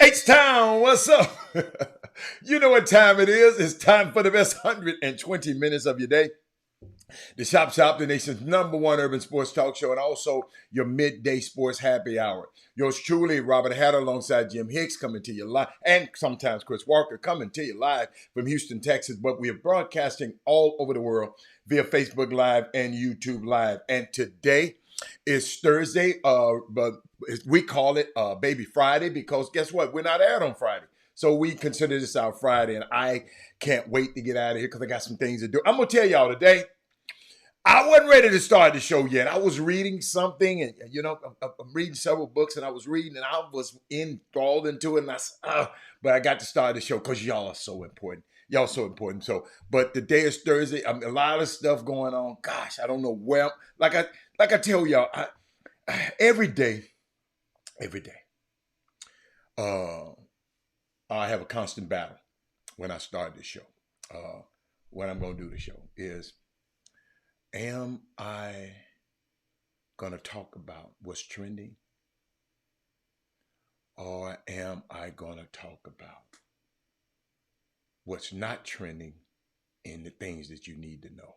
H-Town, what's up? You know what time it is. It's time for the best 120 minutes of your day. The Chop Shop, the nation's #1 urban sports talk show, and also your midday sports happy hour. Yours truly, Robert Hatter, alongside Jim Hicks, coming to you live, and sometimes Chris Walker, coming to you live from Houston, Texas. But we are broadcasting all over the world via Facebook Live and YouTube Live. And today is Thursday, but we call it Baby Friday because guess what? We're not aired on Friday. So we consider this our Friday, and I can't wait to get out of here because I got some things to do. I'm going to tell y'all today, I wasn't ready to start the show yet. I was reading something, and I'm reading several books, and I was reading, and I was enthralled into it, and I said, but I got to start the show because y'all are so important. Y'all so important. So, but the day is Thursday. A lot of stuff going on. Gosh, I don't know where. Like I tell y'all, every day, I have a constant battle when I start the show. When I'm going to do the show is, am I going to talk about what's trending, or am I going to talk about what's not trending and the things that you need to know?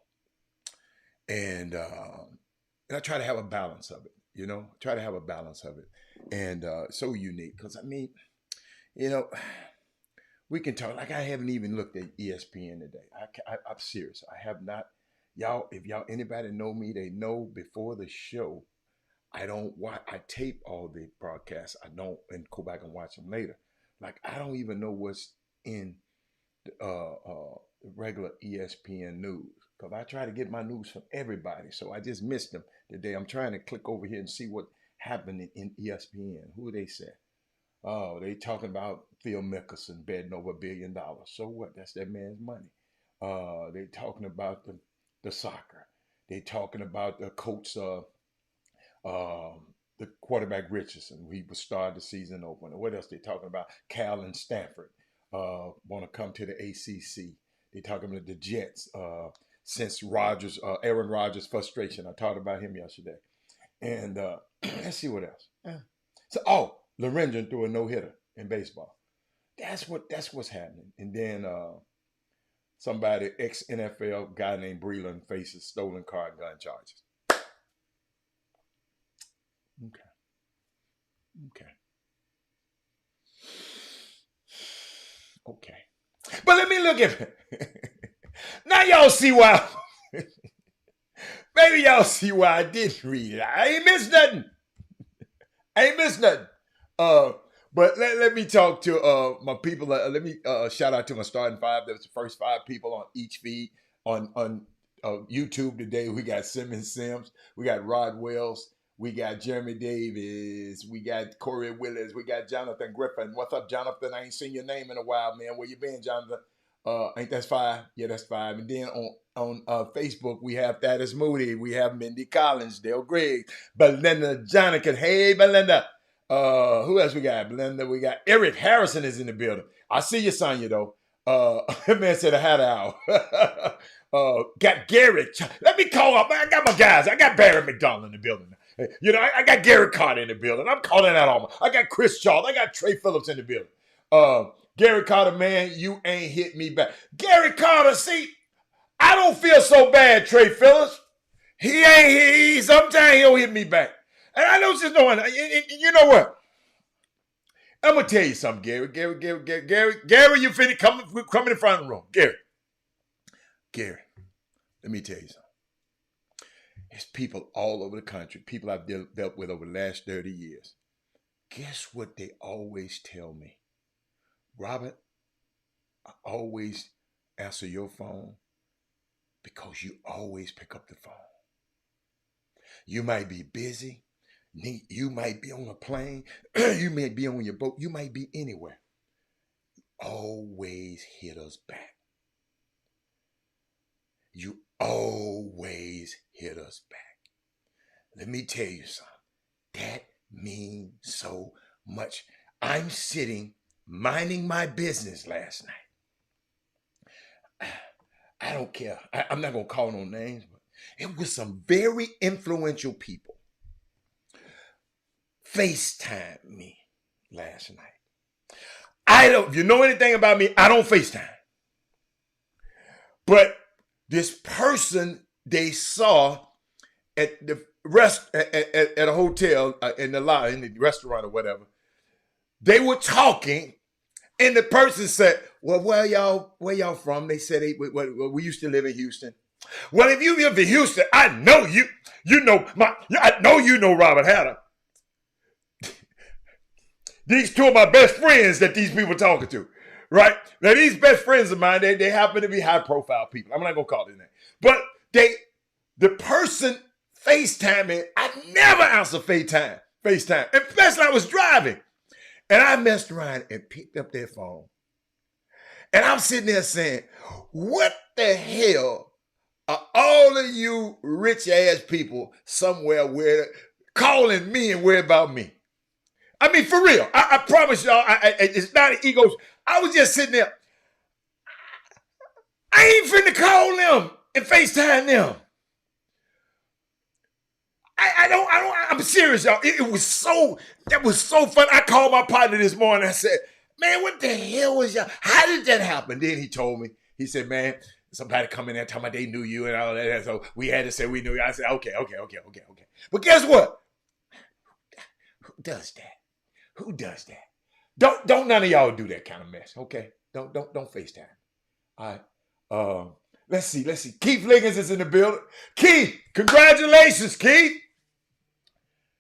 And I try to have a balance of it, And so unique because, we can talk. Like, I haven't even looked at ESPN today. I'm serious. I have not. If anybody know me, they know before the show, I don't watch. I tape all the broadcasts. I don't and go back and watch them later. Like, I don't even know what's in the regular ESPN news because I try to get my news from everybody. So I just missed them today. I'm trying to click over here and see what happened in ESPN. Who they said? Oh, they talking about Phil Mickelson betting over $1 billion. So what? That's that man's money. They talking about the soccer. They talking about the coach, the quarterback Richardson. He was started the season opener. What else they talking about? Cal and Stanford want to come to the ACC. They talking about the Jets since Aaron Rodgers' frustration. I talked about him yesterday. And let's see what else. Lorenzen threw a no-hitter in baseball. That's what's happening. And then somebody, ex-NFL guy named Breland, faces stolen car and gun charges. Okay. But let me look at it. Now y'all see why. Maybe y'all see why I didn't read it. I ain't missed nothing. But let me talk to my people. Let me shout out to my starting five. That was the first 5 people on each feed on YouTube today. We got Simmons Sims, we got Rod Wells, we got Jeremy Davis, we got Corey Willis, we got Jonathan Griffin. What's up, Jonathan? I ain't seen your name in a while, man. Where you been, Jonathan? Ain't that's 5? Yeah, that's 5. And then on Facebook, we have Thaddeus Moody, we have Mindy Collins, Dale Griggs, Belinda Jonican. Hey, Belinda. Who else we got? Belinda, we got Eric Harrison is in the building. I see you, Sonya, though. Man said I had an hour. Got Gary. Let me call up. I got my guys. I got Barry McDonald in the building. You know, I got Gary Carter in the building. I'm calling out all my. I got Chris Charles. I got Trey Phillips in the building. Gary Carter, man, you ain't hit me back. Gary Carter, see, I don't feel so bad, Trey Phillips. He sometimes he'll hit me back. And I know just knowing, you know what? I'm gonna tell you something, Gary. Gary, you finna come in front of the room. Gary, let me tell you something. There's people all over the country, people I've dealt with over the last 30 years. Guess what they always tell me? Robert, I always answer your phone because you always pick up the phone. You might be busy. You might be on a plane. You may be on your boat. You might be anywhere. Always hit us back. You always hit us back. Let me tell you something. That means so much. I'm sitting minding my business last night. I don't care. I'm not going to call no names, but it was some very influential people FaceTime me last night. If you know anything about me, I don't FaceTime. But this person they saw at the at a hotel in the restaurant or whatever, they were talking, and the person said, "Well, where y'all from?" They said, "We used to live in Houston." Well, if you live in Houston, I know you. I know you know Robert Hatter. These two of my best friends that these people talking to, right? Now, these best friends of mine, they happen to be high-profile people. I'm not gonna call their name, but the person FaceTiming, I never answer FaceTime, especially I was driving. And I messed around and picked up their phone. And I'm sitting there saying, what the hell are all of you rich ass people somewhere where calling me and worry about me? I mean, for real. I promise y'all, it's not an ego. I was just sitting there. I ain't finna call them and FaceTime them. I'm serious, y'all. That was so fun. I called my partner this morning. I said, man, what the hell was y'all? How did that happen? Then he told me. He said, man, somebody come in there talking about they knew you and all that. So we had to say we knew you. I said, okay. But guess what? Who does that? Don't none of y'all do that kind of mess, okay? Don't FaceTime. All right. Let's see. Keith Liggins is in the building. Keith, congratulations, Keith.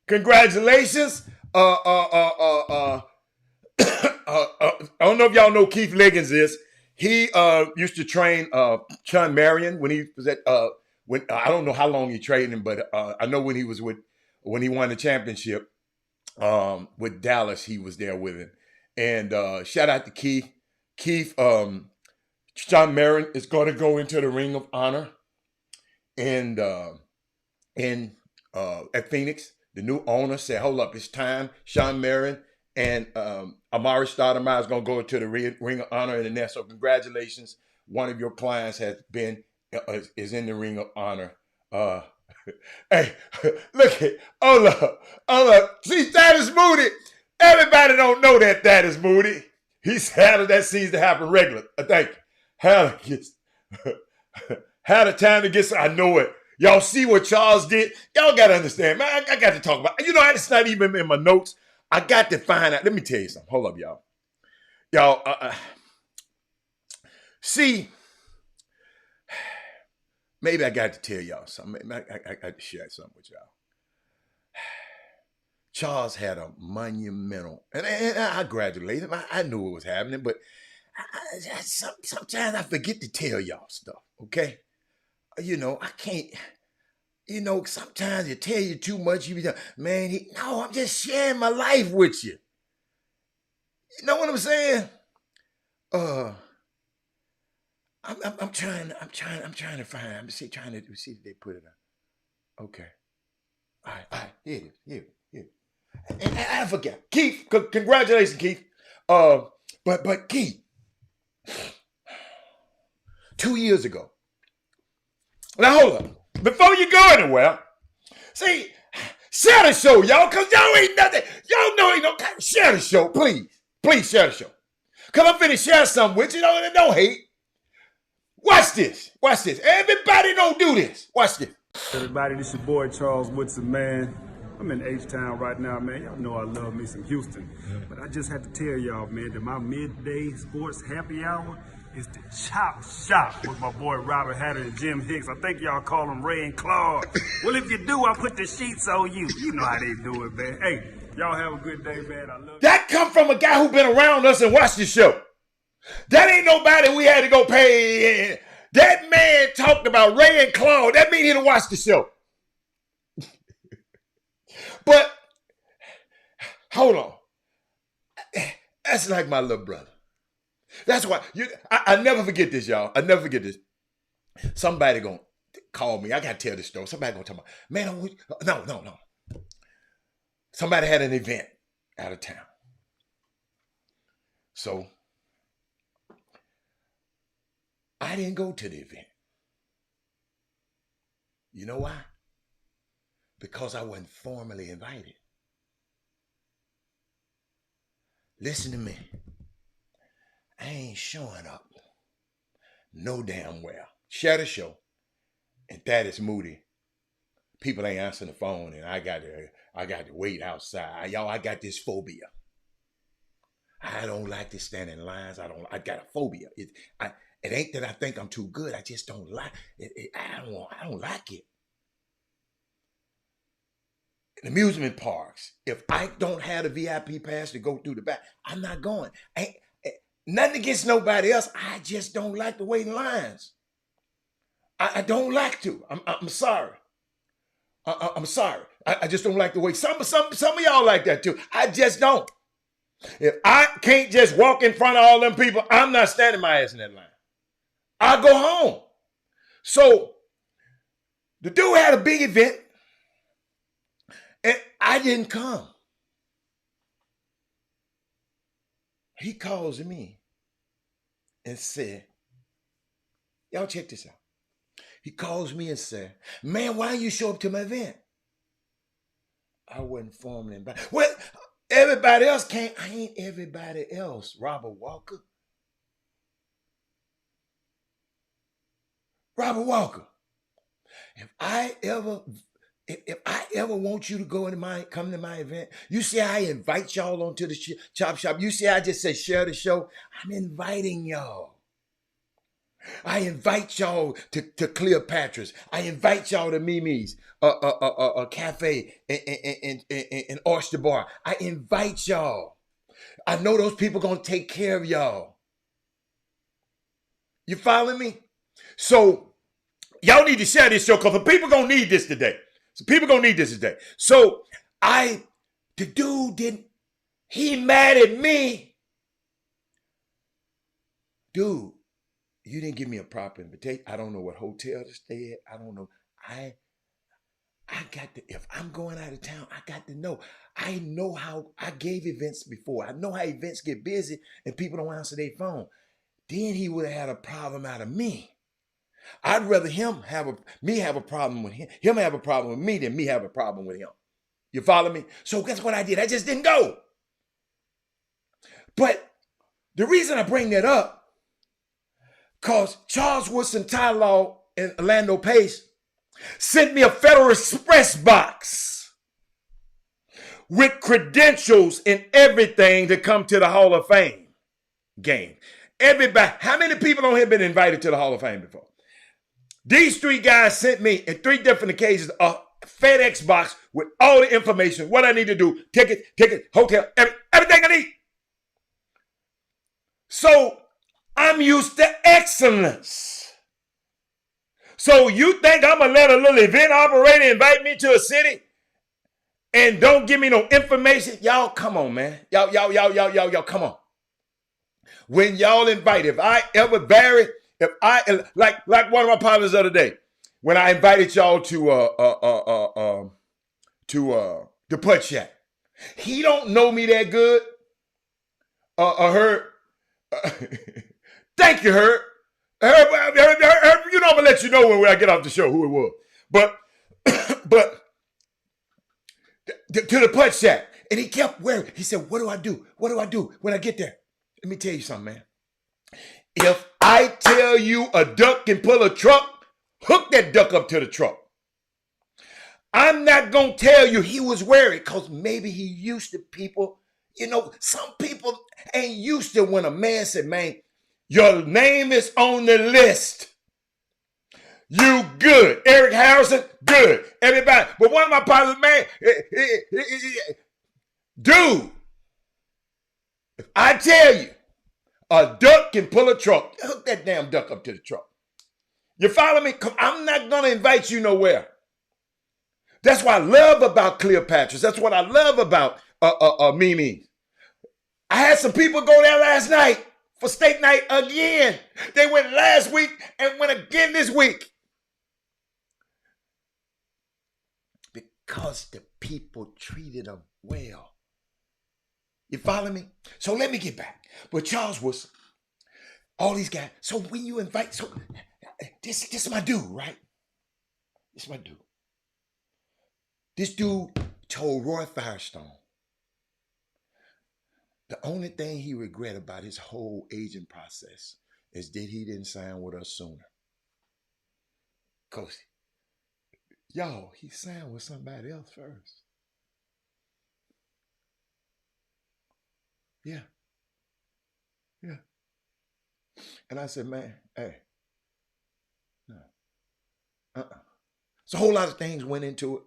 Congratulations. I don't know if y'all know Keith Liggins is. He used to train Sean Marion when he was at when I don't know how long he trained him, but I know when he won the championship with Dallas, he was there with him. And shout out to Keith. Keith, Sean Marion is going to go into the Ring of Honor, and at Phoenix. The new owner said, hold up, it's time. Sean Marion and Amari Stoudemire is going to go into the Ring of Honor in the net. So congratulations. One of your clients is in the Ring of Honor. Hey, look at, hold up. See, Thaddeus Moody. Everybody don't know that Thaddeus Moody. That seems to happen regular. Thank you. Had a time to get, I know it. Y'all see what Charles did? Y'all got to understand, man. I got to talk about, it's not even in my notes. I got to find out. Let me tell you something. Hold up, y'all. Y'all, see, maybe I got to tell y'all something. I got to share something with y'all. Charles had a monumental, and I congratulated him. I knew it was happening, but sometimes I forget to tell y'all stuff, okay? I can't, sometimes you tell you too much, you be like, man, no, I'm just sharing my life with you. You know what I'm saying? I'm trying to find. I'm trying to see if they put it up. Okay. All right. Here. And I forgot. Keith, congratulations, Keith. But Keith, 2 years ago. Now hold up. Before you go anywhere, see, share the show, y'all, because y'all ain't nothing. Y'all know ain't no share the show, please. Please share the show. Because I'm finna share something with you, don't hate. Watch this. Everybody don't do this. Watch this. Everybody, this your boy Charles Woodson, man. I'm in H-Town right now, man. Y'all know I love me some Houston. But I just have to tell y'all, man, that my midday sports happy hour is the Chop Shop with my boy Robert Hatter and Jim Hicks. I think y'all call them Ray and Claude. Well, if you do, I'll put the sheets on you. You know how they do it, man. Hey, y'all have a good day, man. I love you. That come from a guy who been around us and watched the show. That ain't nobody we had to go pay. That man talked about Ray and Claude. That mean he done watch the show. But hold on. That's like my little brother. That's why I never forget this, y'all. I never forget this. Somebody gonna call me. I gotta tell this story. Somebody gonna tell me, man, no. Somebody had an event out of town. So I didn't go to the event. You know why? Because I wasn't formally invited. Listen to me. I ain't showing up. No damn well. Share the show. And that is Moody. People ain't answering the phone, and I got to wait outside. Y'all, I got this phobia. I don't like to stand in lines. I got a phobia. It ain't that I think I'm too good. I just don't like it. I don't like it. In amusement parks, if I don't have a VIP pass to go through the back, I'm not going. Nothing against nobody else. I just don't like to wait in lines. I don't like to. I'm sorry. I'm sorry. I just don't like to wait. Some of y'all like that too. I just don't. If I can't just walk in front of all them people, I'm not standing my ass in that line. I'll go home. So the dude had a big event, and I didn't come. He calls me and said, y'all check this out. He calls me and said, man, why you show up to my event? I wasn't formally invited. Well, everybody else came. I ain't everybody else, Robert Walker. Robert Walker, if I ever want you to come to my event, you see I invite y'all onto the Chop Shop. You see I just say share the show. I'm inviting y'all. I invite y'all to Cleopatra's. I invite y'all to Mimi's, a cafe and oyster bar. I invite y'all. I know those people gonna take care of y'all. You follow me? So y'all need to share this show because the people gonna need this today. So the dude didn't, he mad at me. Dude, you didn't give me a proper invitation. I don't know what hotel to stay at. I don't know. I got to, if I'm going out of town, I got to know. I know how, I gave events before. I know how events get busy and people don't answer their phone. Then he would have had a problem out of me. I'd rather me have a problem with him have a problem with me than me have a problem with him. You follow me? So guess what I did? I just didn't go. But the reason I bring that up, because Charles Woodson Tylaw and Orlando Pace sent me a Federal Express box with credentials and everything to come to the Hall of Fame game. Everybody, how many people on here been invited to the Hall of Fame before? These three guys sent me in 3 different occasions a FedEx box with all the information, what I need to do, ticket, hotel, everything I need. So I'm used to excellence. So you think I'm gonna let a little event operator invite me to a city and don't give me no information? Y'all, come on, man. Y'all, come on. When y'all invite, if I ever vary, if I like one of my partners the other day when I invited y'all to the Putt Shack. He don't know me that good. Herb. Thank you, Herb. Herb, you know I'm gonna let you know when I get off the show who it was. But to the Putt Shack, and he kept wearing. He said, "What do I do? What do I do when I get there?" Let me tell you something, man. If I tell you a duck can pull a truck, hook that duck up to the truck. I'm not going to tell you he was wearing it because maybe he used to people. You know, some people ain't used to when a man said, man, your name is on the list. You good. Eric Harrison, good. Everybody. But one of my partners, man, dude, if I tell you a duck can pull a truck, hook that damn duck up to the truck. You follow me? Because I'm not going to invite you nowhere. That's what I love about Cleopatra's. That's what I love about Mimi. I had some people go there last night for steak night again. They went last week and went again this week. Because the people treated them well. You follow me? So let me get back. But Charles was all these guys. So when you invite, so this is my dude, right? This is my dude. This dude told Roy Firestone the only thing he regret about his whole aging process is that he didn't sign with us sooner. Because, y'all, he signed with somebody else first. Yeah. Yeah. And I said, man, hey, no. So a whole lot of things went into it.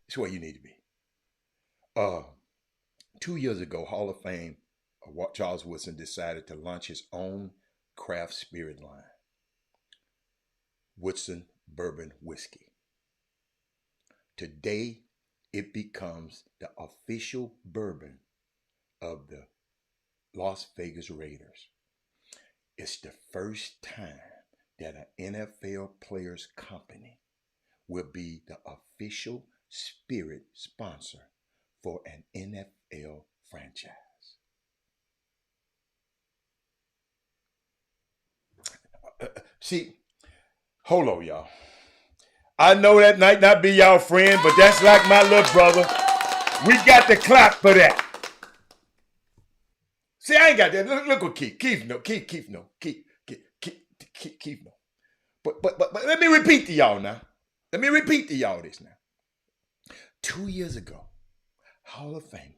It's where you need to be. 2 years ago, Hall of Fame, Charles Woodson decided to launch his own craft spirit line, Woodson Bourbon Whiskey. Today, it becomes the official bourbon of the Las Vegas Raiders. It's the first time that an NFL player's company will be the official spirit sponsor for an NFL franchise. See, hold on, y'all. I know that might not be y'all friend, but that's like my little brother. We got to clap for that. See, I ain't got that. Look what Keith know. Keith know. Keith know. But let me repeat to y'all now. Let me repeat to y'all this now. 2 years ago, Hall of Famer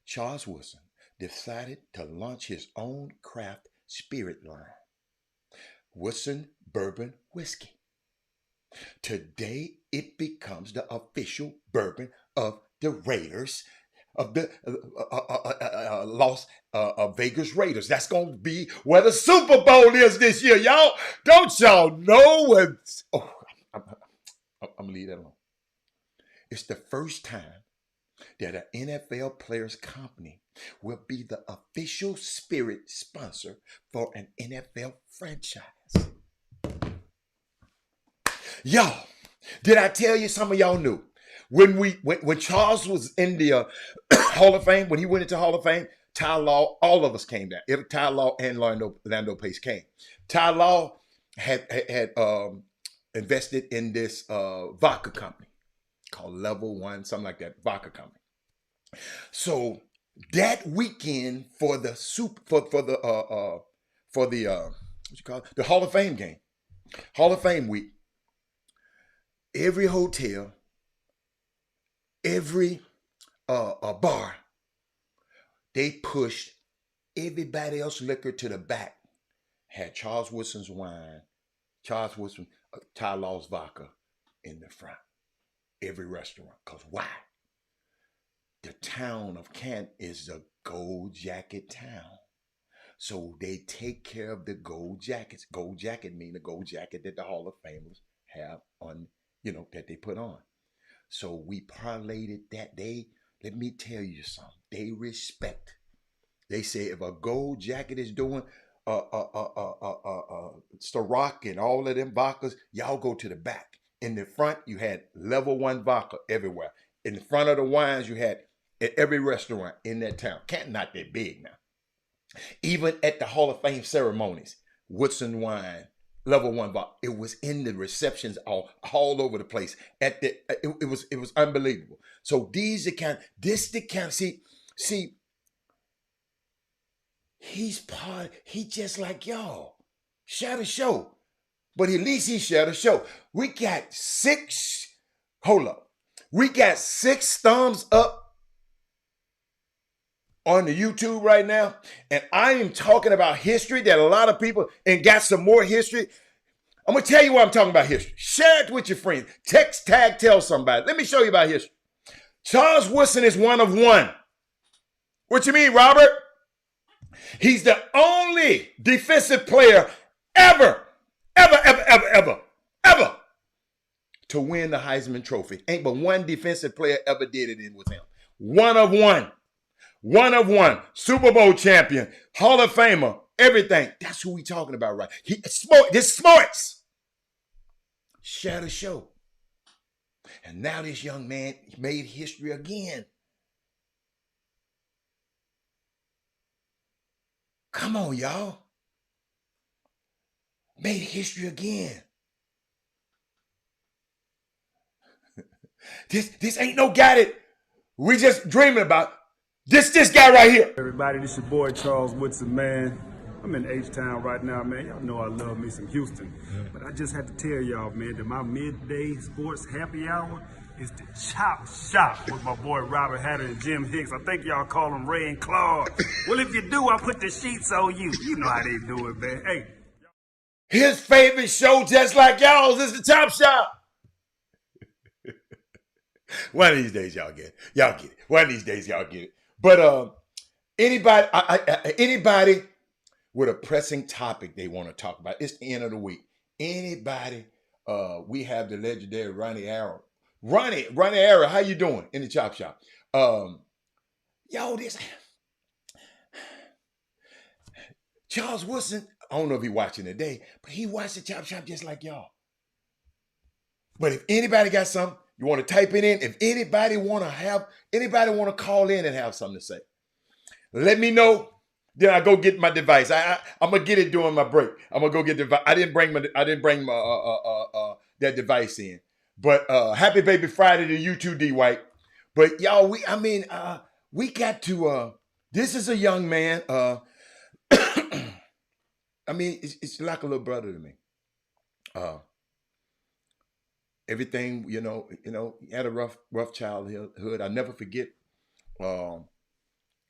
Charles Woodson decided to launch his own craft spirit line, Woodson Bourbon Whiskey. Today, it becomes the official bourbon of the Raiders, of the Las Vegas Raiders. That's going to be where the Super Bowl is this year, y'all. Don't y'all know what? Oh, I'm going to leave that alone. It's the first time that an NFL player's company will be the official spirit sponsor for an NFL franchise. Y'all, did I tell you some of y'all knew? When Charles was in the Hall of Fame, when he went into Hall of Fame, Ty Law, all of us came down. Ty Law and Lando Pace came. Ty Law had invested in this vodka company called Level One, something like that, vodka company. So that weekend for the the Hall of Fame game, Hall of Fame week, every hotel, every bar, they pushed everybody else's liquor to the back. Had Charles Woodson's wine, Charles Woodson, Ty Law's vodka in the front. Every restaurant. Because why? The town of Kent is a gold jacket town. So they take care of the gold jackets. Gold jacket mean the gold jacket that the Hall of Famers have on, that they put on. So we parlayed it that day. Let me tell you something. They respect They say if a gold jacket is doing Ciroc and all of them vodkas, y'all go to the back. In the front, you had level one vodka everywhere. In the front of the wines, you had at every restaurant in that town. Canton not that big now. Even at the Hall of Fame ceremonies, Woodson wine, level one vodka. It was in the receptions all over the place. It was unbelievable. So these account, this the kind. See, he just like y'all. Share the show. But at least he shared the show. We got we got 6 thumbs up on the YouTube right now. And I am talking about history that a lot of people and got some more history. I'm going to tell you why I'm talking about history. Share it with your friends. Text, tag, tell somebody. Let me show you about history. Charles Woodson is one of one. What you mean, Robert? He's the only defensive player ever to win the Heisman Trophy. Ain't but one defensive player ever did it. It was him. One of one. One of one. Super Bowl champion. Hall of Famer. Everything. That's who we talking about, right? This sports. Share the show. And now this young man made history again. Come on, y'all. Made history again. This ain't no guy that we just dreaming about. This guy right here. Everybody, this your boy Charles Woodson, man. I'm in H-Town right now, man. Y'all know I love me some Houston. But I just had to tell y'all, man, that my midday sports happy hour is the Chop Shop with my boy Robert Hatter and Jim Hicks. I think y'all call them Ray and Claude. Well, if you do, I'll put the sheets on you. You know how they do it, man. Hey. His favorite show, just like y'all's, is the Chop Shop. One of these days, y'all get it. Y'all get it. One of these days, y'all get it. But anybody with a pressing topic they want to talk about, it's the end of the week. Anybody, we have the legendary Ronnie Arrow. Ronnie Arrow, how you doing in the Chop Shop? This Charles Woodson, I don't know if he watching today, but he watched the Chop Shop just like y'all. But if anybody got something, you want to type it in. If anybody want to call in and have something to say, let me know. Then I go get my device. I'm gonna get it during my break. I'm gonna go get the device. I didn't bring my that device in. But happy baby Friday to you too, D White. But y'all, we got to. This is a young man. It's like a little brother to me. Everything, he had a rough childhood. I never forget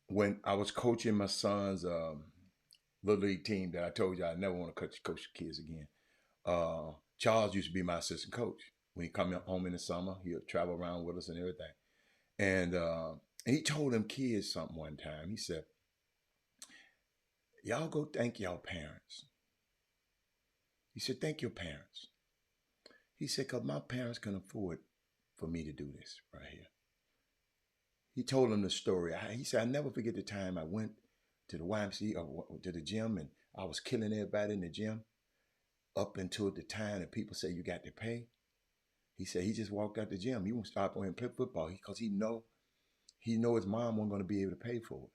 when I was coaching my son's little league team that I told you I never want to coach kids again. Charles used to be my assistant coach. When he come home in the summer, he'll travel around with us and everything. And he told them kids something one time. He said, y'all go thank y'all parents. He said, thank your parents. He said, because my parents can afford for me to do this right here. He told them the story. He said, I never forget the time I went to the YMCA or to the gym and I was killing everybody in the gym up until the time that people say you got to pay. He said he just walked out the gym. He won't stop on and play football because he know his mom wasn't going to be able to pay for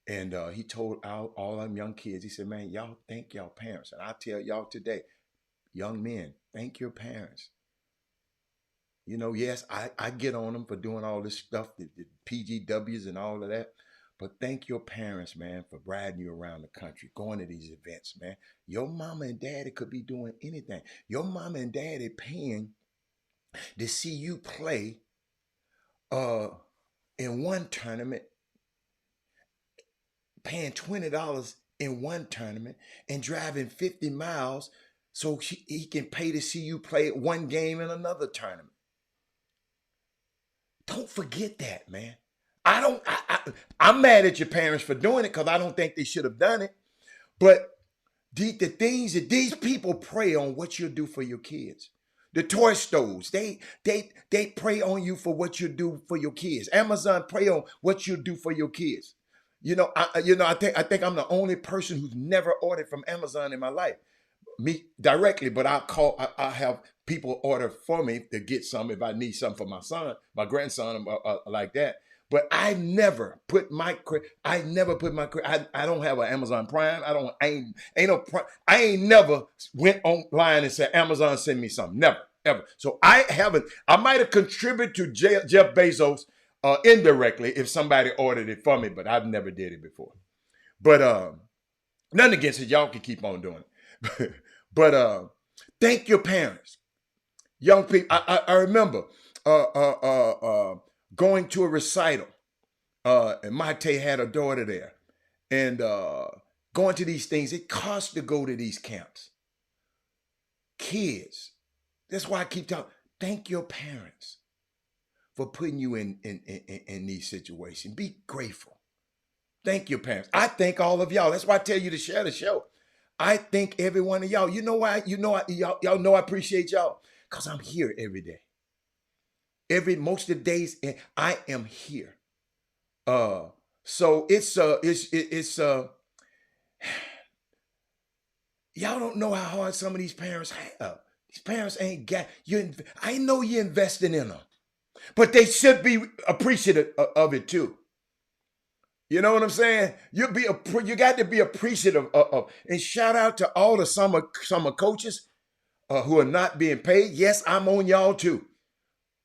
it. And he told all them young kids, he said, man, y'all thank y'all parents. And I tell y'all today, young men, thank your parents. Yes, I get on them for doing all this stuff, the PGWs and all of that. But thank your parents, man, for riding you around the country, going to these events, man. Your mama and daddy could be doing anything. Your mama and daddy paying to see you play in one tournament, paying $20 in one tournament and driving 50 miles so he can pay to see you play one game in another tournament. Don't forget that, man. I'm mad at your parents for doing it because I don't think they should have done it. But the things that these people prey on what you'll do for your kids. The toy stores, they prey on you for what you do for your kids. Amazon prey on what you do for your kids. I think I'm the only person who's never ordered from Amazon in my life. Me directly, but I have people order for me to get some if I need some for my son, my grandson, like that. But I never put my I don't have an Amazon Prime. I ain't no Prime. I ain't never went online and said Amazon send me something. Never, ever. So I haven't. I might have contributed to Jeff Bezos indirectly if somebody ordered it for me, but I've never did it before. But nothing against it. Y'all can keep on doing it. But thank your parents, young people. I remember going to a recital, and Mate had a daughter there, and going to these things. It costs to go to these camps. Kids. That's why I keep talking. Thank your parents for putting you in these situations. Be grateful. Thank your parents. I thank all of y'all. That's why I tell you to share the show. I thank every one of y'all. You know why? Y'all know I appreciate y'all. Because I'm here every day. Most of the days I am here. So it's y'all don't know how hard some of these parents have. These parents ain't got you. I know you're investing in them, but they should be appreciative of it too. You know what I'm saying? You got to be appreciative of. And shout out to all the summer coaches who are not being paid. Yes, I'm on y'all too.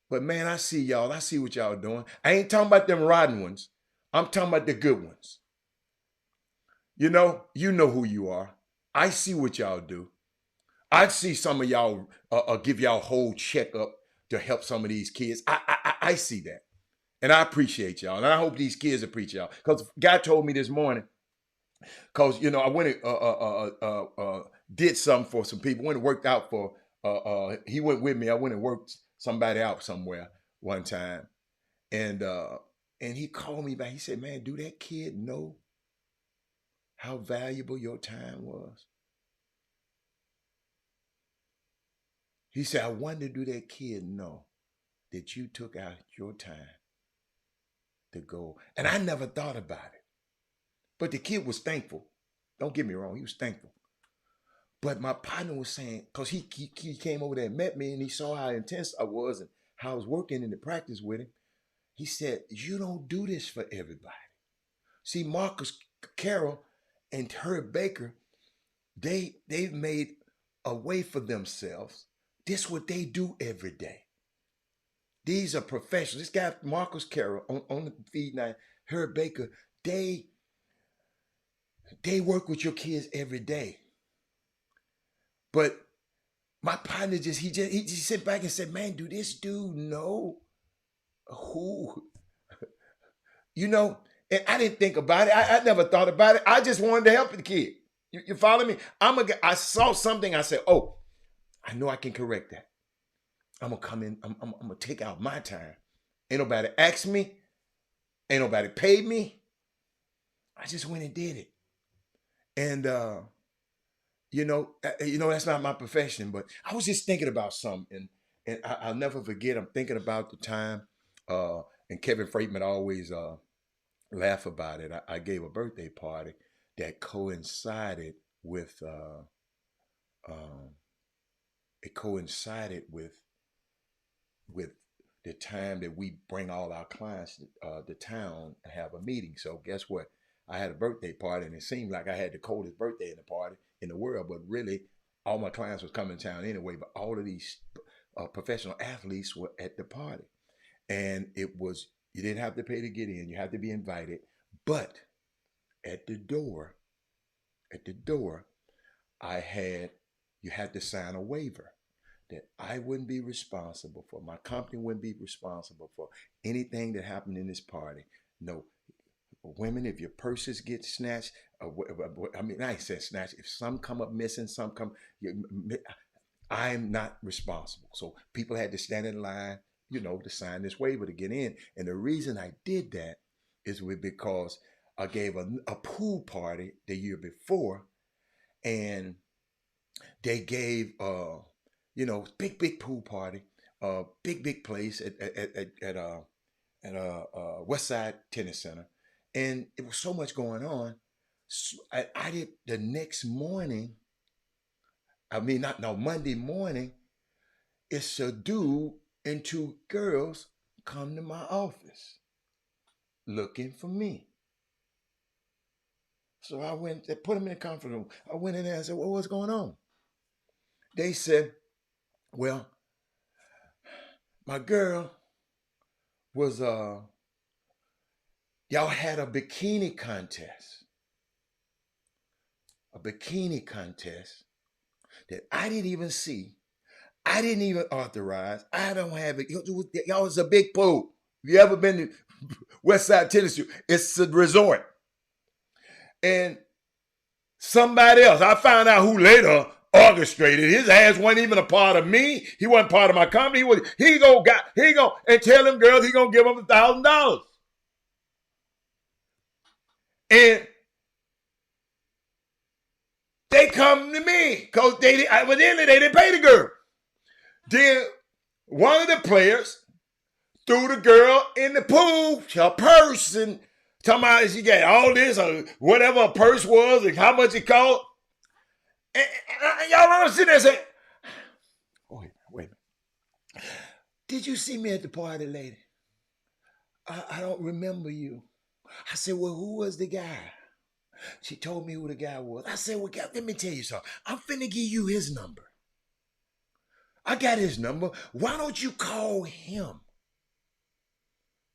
But man, I see y'all. I see what y'all doing. I ain't talking about them rotten ones. I'm talking about the good ones. You know who you are. I see what y'all do. I see some of y'all give y'all whole checkup to help some of these kids. I see that. And I appreciate y'all. And I hope these kids appreciate y'all. Because God told me this morning, because, I went and did something for some people. Went and worked out for, he went with me. I went and worked somebody out somewhere one time. And he called me back. He said, man, do that kid know how valuable your time was? He said, I wonder, do that kid know that you took out your time to go? And I never thought about it. But the kid was thankful. Don't get me wrong, he was thankful. But my partner was saying, because he came over there and met me and he saw how intense I was and how I was working in the practice with him. He said, you don't do this for everybody. See, Marcus Carroll and Herb Baker, they've made a way for themselves. This is what they do every day. These are professionals. This guy, Marcus Carroll, on the feed night, Herb Baker, they work with your kids every day. But my partner he sit back and said, man, do this dude know who? And I didn't think about it. I never thought about it. I just wanted to help the kid. You follow me? I saw something. I said, oh, I know I can correct that. I'm going to come in. I'm going to take out my time. Ain't nobody asked me. Ain't nobody paid me. I just went and did it. And, that's not my profession, but I was just thinking about something. And I'll never forget, I'm thinking about the time, and Kevin Freitman always laugh about it. I gave a birthday party that coincided with, with the time that we bring all our clients to town and have a meeting. So guess what? I had a birthday party, and it seemed like I had the coldest birthday in the party in the world, but really all my clients was coming to town anyway. But all of these professional athletes were at the party, and you didn't have to pay to get in. You had to be invited, but at the door, you had to sign a waiver that I wouldn't be responsible for. My company wouldn't be responsible for anything that happened in this party. No, women, if your purses get snatched, I said snatched. If some come up missing, I'm not responsible. So people had to stand in line, to sign this waiver to get in. And the reason I did that is because I gave a pool party the year before, and they gave big pool party, big place at West Side Tennis Center, And it was so much going on. So I did the next morning. I mean, not no Monday morning. It's a dude and two girls come to my office looking for me. So I went. They put them in the conference room. I went in there and said, "Well, what's going on?" They said, "Well, my girl was y'all had a bikini contest that I didn't even see. I didn't even authorize. I don't have it. Y'all, it's a big pool. If you ever been to West Side Tennessee, it's a resort. And somebody else, I found out who later orchestrated. His ass wasn't even a part of me. He wasn't part of my company. He go and tell them girls he gonna give them $1,000. And they come to me because at the end of the day, they didn't pay the girl. Then one of the players threw the girl in the pool, her purse, and talking about she got all this or whatever a purse was and how much it cost. And y'all don't sit there and say, wait a minute. Did you see me at the party, lady? I don't remember you. I said, well, who was the guy? She told me who the guy was. I said, well, let me tell you something. I'm finna give you his number. I got his number. Why don't you call him?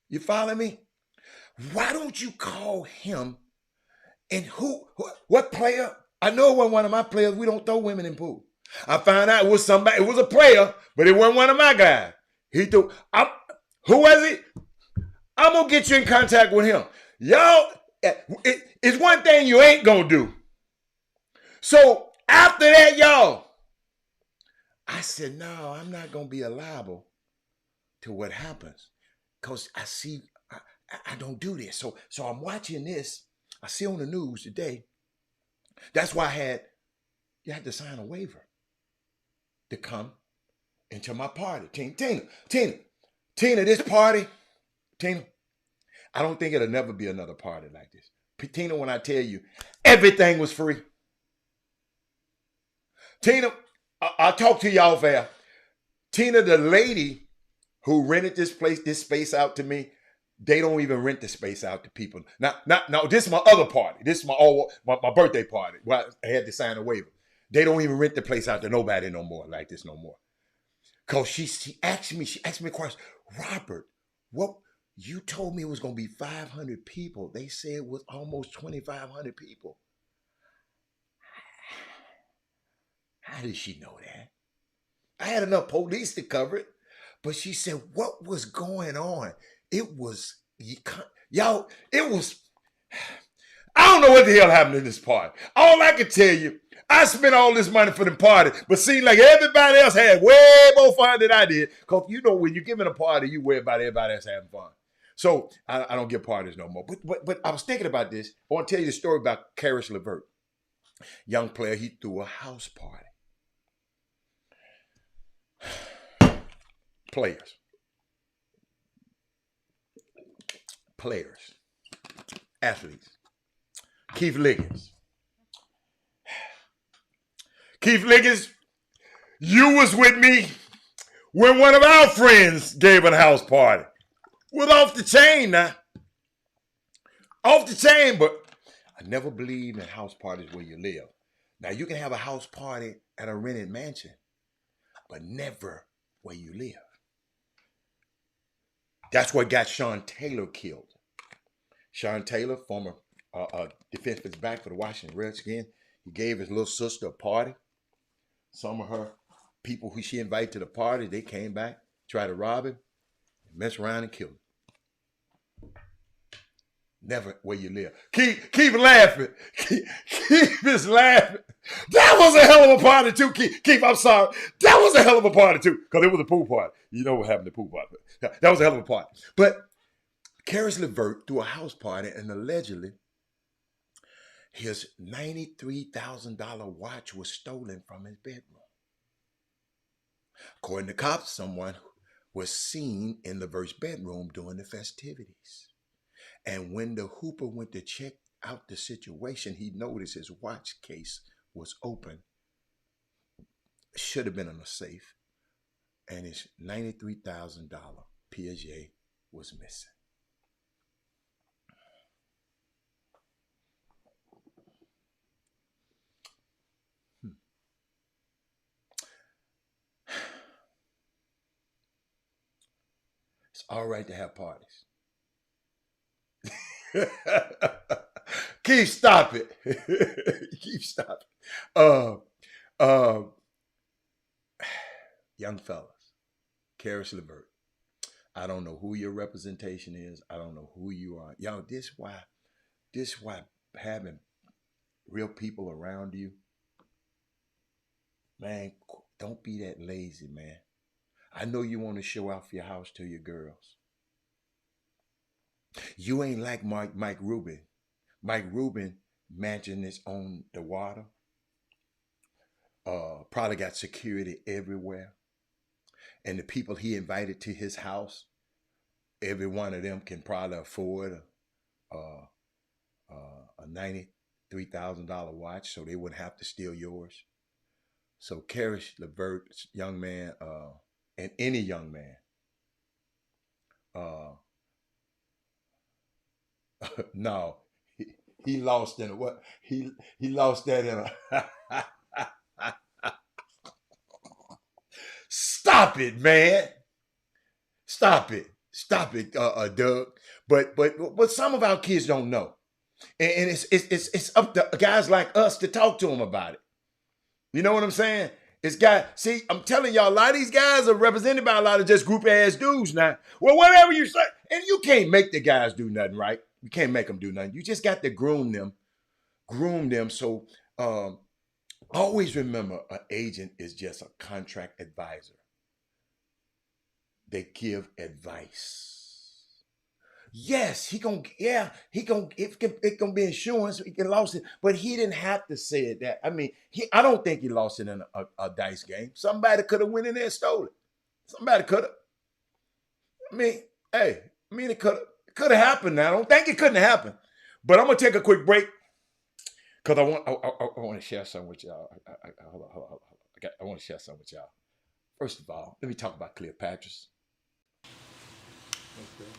You follow me? Why don't you call him? And what player? I know it wasn't one of my players. We don't throw women in pool. I found out it was somebody. It was a player, but it wasn't one of my guys. He threw. Who was it? I'm gonna get you in contact with him. Y'all, it's one thing you ain't gonna do. So after that, y'all, I said, no, I'm not gonna be liable to what happens. Because I see I don't do this. So I'm watching this. I see on the news today. That's why you had to sign a waiver to come into my party. Tina, this party, Tina, I don't think it'll never be another party like this. Tina, when I tell you, everything was free. Tina, I'll talk to y'all fair. Tina, the lady who rented this space out to me, they don't even rent the space out to people. No, this is my other party. This is my birthday party where I had to sign a waiver. They don't even rent the place out to nobody no more like this no more. Because she asked me a question. Robert, what you told me it was going to be 500 people. They said it was almost 2,500 people. How did she know that? I had enough police to cover it. But she said, what was going on? It was, y'all, it was, I don't know what the hell happened in this party. All I can tell you, I spent all this money for the party, but seemed like everybody else had way more fun than I did. Because you know, when you're giving a party, you worry about everybody else having fun. So I don't give parties no more. But I was thinking about this. I want to tell you the story about Karis LeVert. Young player, he threw a house party. Players, athletes. Keith Liggins, you was with me when one of our friends gave a house party. Was off the chain now. Off the chain, but I never believed in house parties where you live. Now you can have a house party at a rented mansion, but never where you live. That's what got Sean Taylor killed. Sean Taylor, former defensive back for the Washington Redskins, he gave his little sister a party. Some of her people who she invited to the party, they came back, tried to rob him, mess around and kill him. Never where you live. Keep laughing. Keep is laughing. That was a hell of a party too, Keith. I'm sorry. That was a hell of a party too, because it was a pool party. You know what happened to pool party. That was a hell of a party. But Karis LeVert threw a house party, and allegedly his $93,000 watch was stolen from his bedroom. According to cops, someone was seen in LeVert's bedroom during the festivities. And when the hooper went to check out the situation, he noticed his watch case was open. Should have been in a safe. And his $93,000 Piaget was missing. It's all right to have parties. Keith, stop it. Keith, stop it. Young fellas, Karis LeVert, I don't know who your representation is. I don't know who you are. Y'all, this why having real people around you, man, don't be that lazy, man. I know you want to show off your house to your girls. You ain't like Mike Rubin. Mike Rubin mansion is on the water. Probably got security everywhere. And the people he invited to his house, every one of them can probably afford a $93,000 watch, so they wouldn't have to steal yours. So Karis LeVert, young man, and any young man, no, he lost in a what? He lost that in a. Stop it, man! Stop it, Doug. But some of our kids don't know, and it's up to guys like us to talk to them about it. You know what I'm saying? It's got, see, I'm telling y'all, a lot of these guys are represented by a lot of just group ass dudes now. Well, whatever you say, and you can't make the guys do nothing, right? You can't make them do nothing. You just got to groom them. So always remember, an agent is just a contract advisor. They give advice. Yes, it can be insurance. He can lost it, but he didn't have to say it. That I mean, I don't think he lost it in a dice game. Somebody could have went in there and stole it. Somebody could have. It could have happened. Now I don't think it couldn't happen, but I'm gonna take a quick break because I want to share something with y'all. I want to share something with y'all. First of all, let me talk about Cleopatra's. Okay.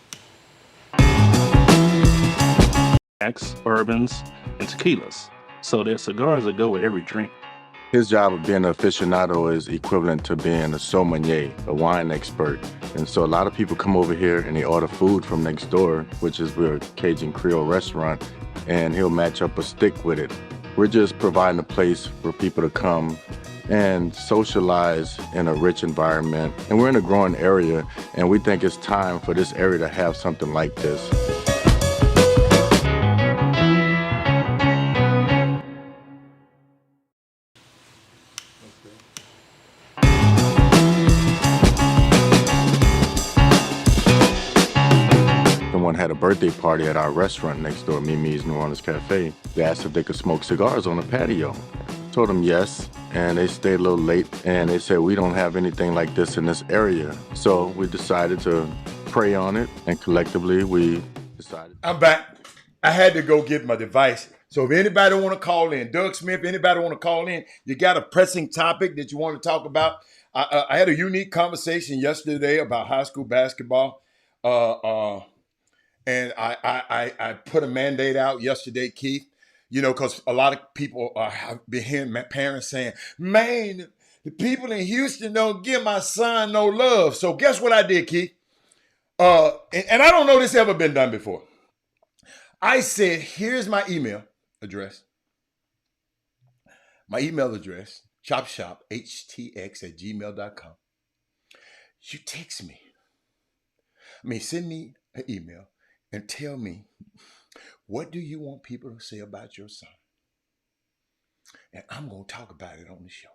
Bourbons, and tequilas. So they're cigars that go with every drink. His job of being an aficionado is equivalent to being a sommelier, a wine expert. And so a lot of people come over here and they order food from next door, which is we're a Cajun Creole restaurant, and he'll match up a stick with it. We're just providing a place for people to come and socialize in a rich environment. And we're in a growing area, and we think it's time for this area to have something like this. Someone had a birthday party at our restaurant next door, Mimi's New Orleans Cafe. They asked if they could smoke cigars on the patio. Told them yes, and they stayed a little late, and they said, we don't have anything like this in this area. So we decided to pray on it, and collectively we decided. I'm back. I had to go get my device. So if anybody want to call in, Doug Smith, anybody want to call in, you got a pressing topic that you want to talk about. I had a unique conversation yesterday about high school basketball. And I put a mandate out yesterday, Keith, because a lot of people have been hearing parents saying, man, the people in Houston don't give my son no love. So guess what I did, Keith? And I don't know this ever been done before. I said, here's my email address. My email address, chopshophtx@gmail.com. You text me. Send me an email and tell me, what do you want people to say about your son? And I'm going to talk about it on the show.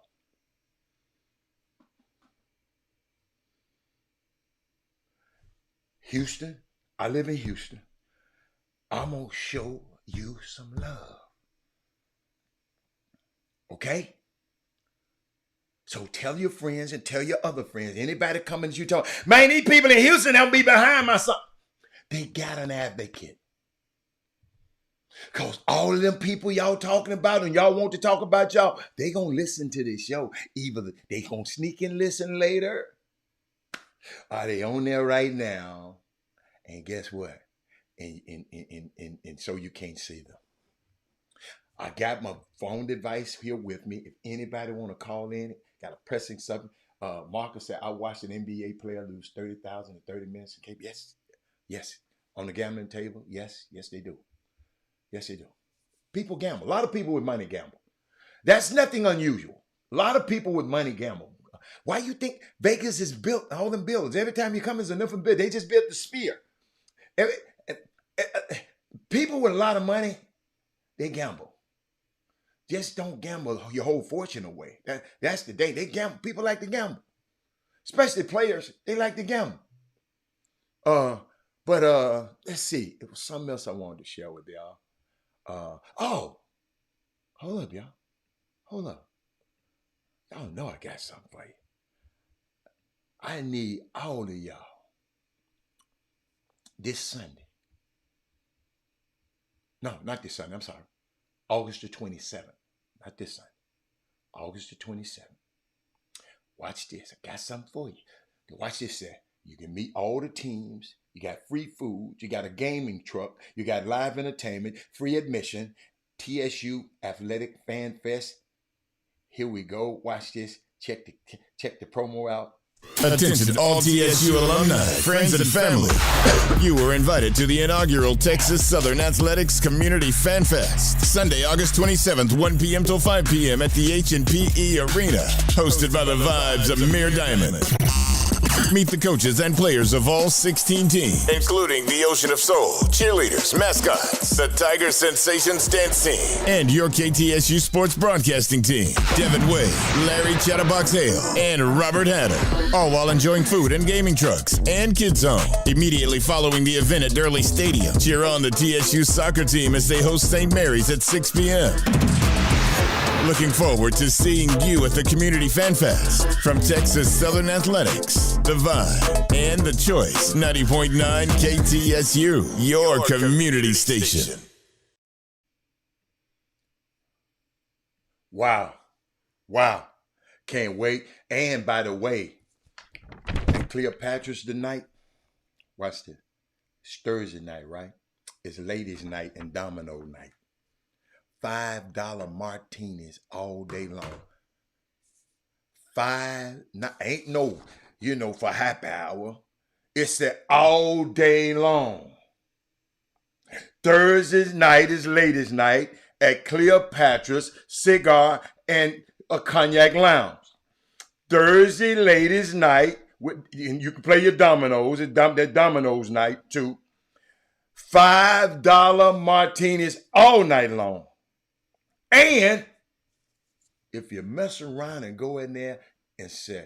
Houston, I live in Houston. I'm going to show you some love. Okay? So tell your friends and tell your other friends, anybody coming to you talk, man, these people in Houston don't be behind my son. They got an advocate. Because all of them people y'all talking about and y'all want to talk about y'all, they going to listen to this show. Either they going to sneak and listen later, or they on there right now. And guess what? And so you can't see them. I got my phone device here with me. If anybody want to call in, got a pressing something. Marcus said, I watched an NBA player lose 30,000 in 30 minutes. Okay, yes. On the gambling table, yes, they do. Yes, they do. People gamble. A lot of people with money gamble. That's nothing unusual. A lot of people with money gamble. Why you think Vegas is built, all them buildings? Every time you come, there's a different building. They just built the Sphere. People with a lot of money, they gamble. Just don't gamble your whole fortune away. That's the day. They gamble. People like to gamble. Especially players, they like to gamble. But let's see. It was something else I wanted to share with y'all. Hold up, y'all. Hold up. Y'all know I got something for you. I need all of y'all this Sunday. No, not this Sunday. I'm sorry. August the 27th. Not this Sunday. August the 27th. Watch this. I got something for you. Watch this. You can meet all the teams. You got free food. You got a gaming truck. You got live entertainment, free admission, TSU Athletic Fan Fest. Here we go. Watch this. Check the promo out. Attention all TSU alumni, friends and family. You were invited to the inaugural Texas Southern Athletics Community Fan Fest, Sunday, August 27th, 1 p.m. till 5 p.m. at the H&PE Arena, hosted by the Vibes of Amir Diamond. Meet the coaches and players of all 16 teams, including the Ocean of Soul, cheerleaders, mascots, the Tiger Sensations dance team, and your KTSU sports broadcasting team, Devin Way, Larry Chatterbox Hale, and Robert Hatter, all while enjoying food and gaming trucks and Kids Zone. Immediately following the event at Durley Stadium, cheer on the TSU soccer team as they host St. Mary's at 6 p.m. Looking forward to seeing you at the Community Fan Fest. From Texas Southern Athletics, The Vibe, and The Choice, 90.9 KTSU, your community station. Wow. Can't wait. And by the way, in Cleopatra's tonight, watch this. It's Thursday night, right? It's ladies' night and domino night. $5 martinis all day long. Ain't no, for happy hour. It's that all day long. Thursday night is ladies' night at Cleopatra's Cigar and a Cognac Lounge. Thursday ladies' night, and you can play your dominoes. That dominoes night too. $5 martinis all night long. And if you mess around and go in there and say,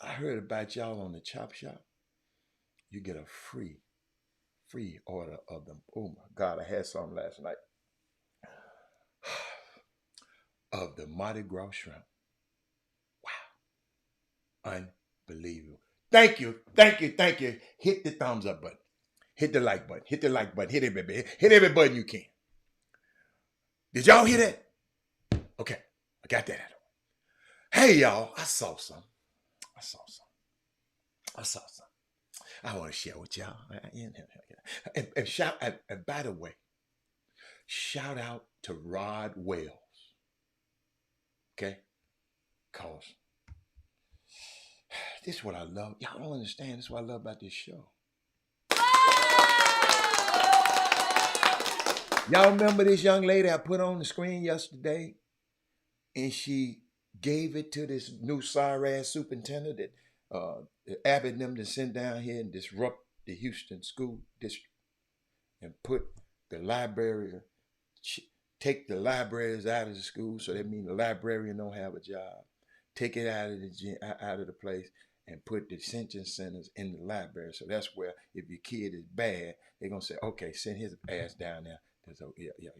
I heard about y'all on the Chop Shop, you get a free order of them. Oh my God, I had some last night. Of the Mardi Gras shrimp. Wow. Unbelievable. Thank you. Hit the thumbs up button. Hit the like button. Hit every button you can. Did y'all hear that? Okay, I got that out of the way. Hey, y'all, I saw some. I want to share with y'all. And by the way, shout out to Rod Wells. Okay? Because this is what I love. Y'all don't understand. This is what I love about this show. Y'all remember this young lady I put on the screen yesterday? And she gave it to this new sorry-ass superintendent that Abbott and them to send down here and disrupt the Houston school district and put the library, take the libraries out of the school, so that means the librarian don't have a job. Take it out of the place and put the detention centers in the library. So that's where if your kid is bad, they're gonna say, okay, send his ass down there. Yeah.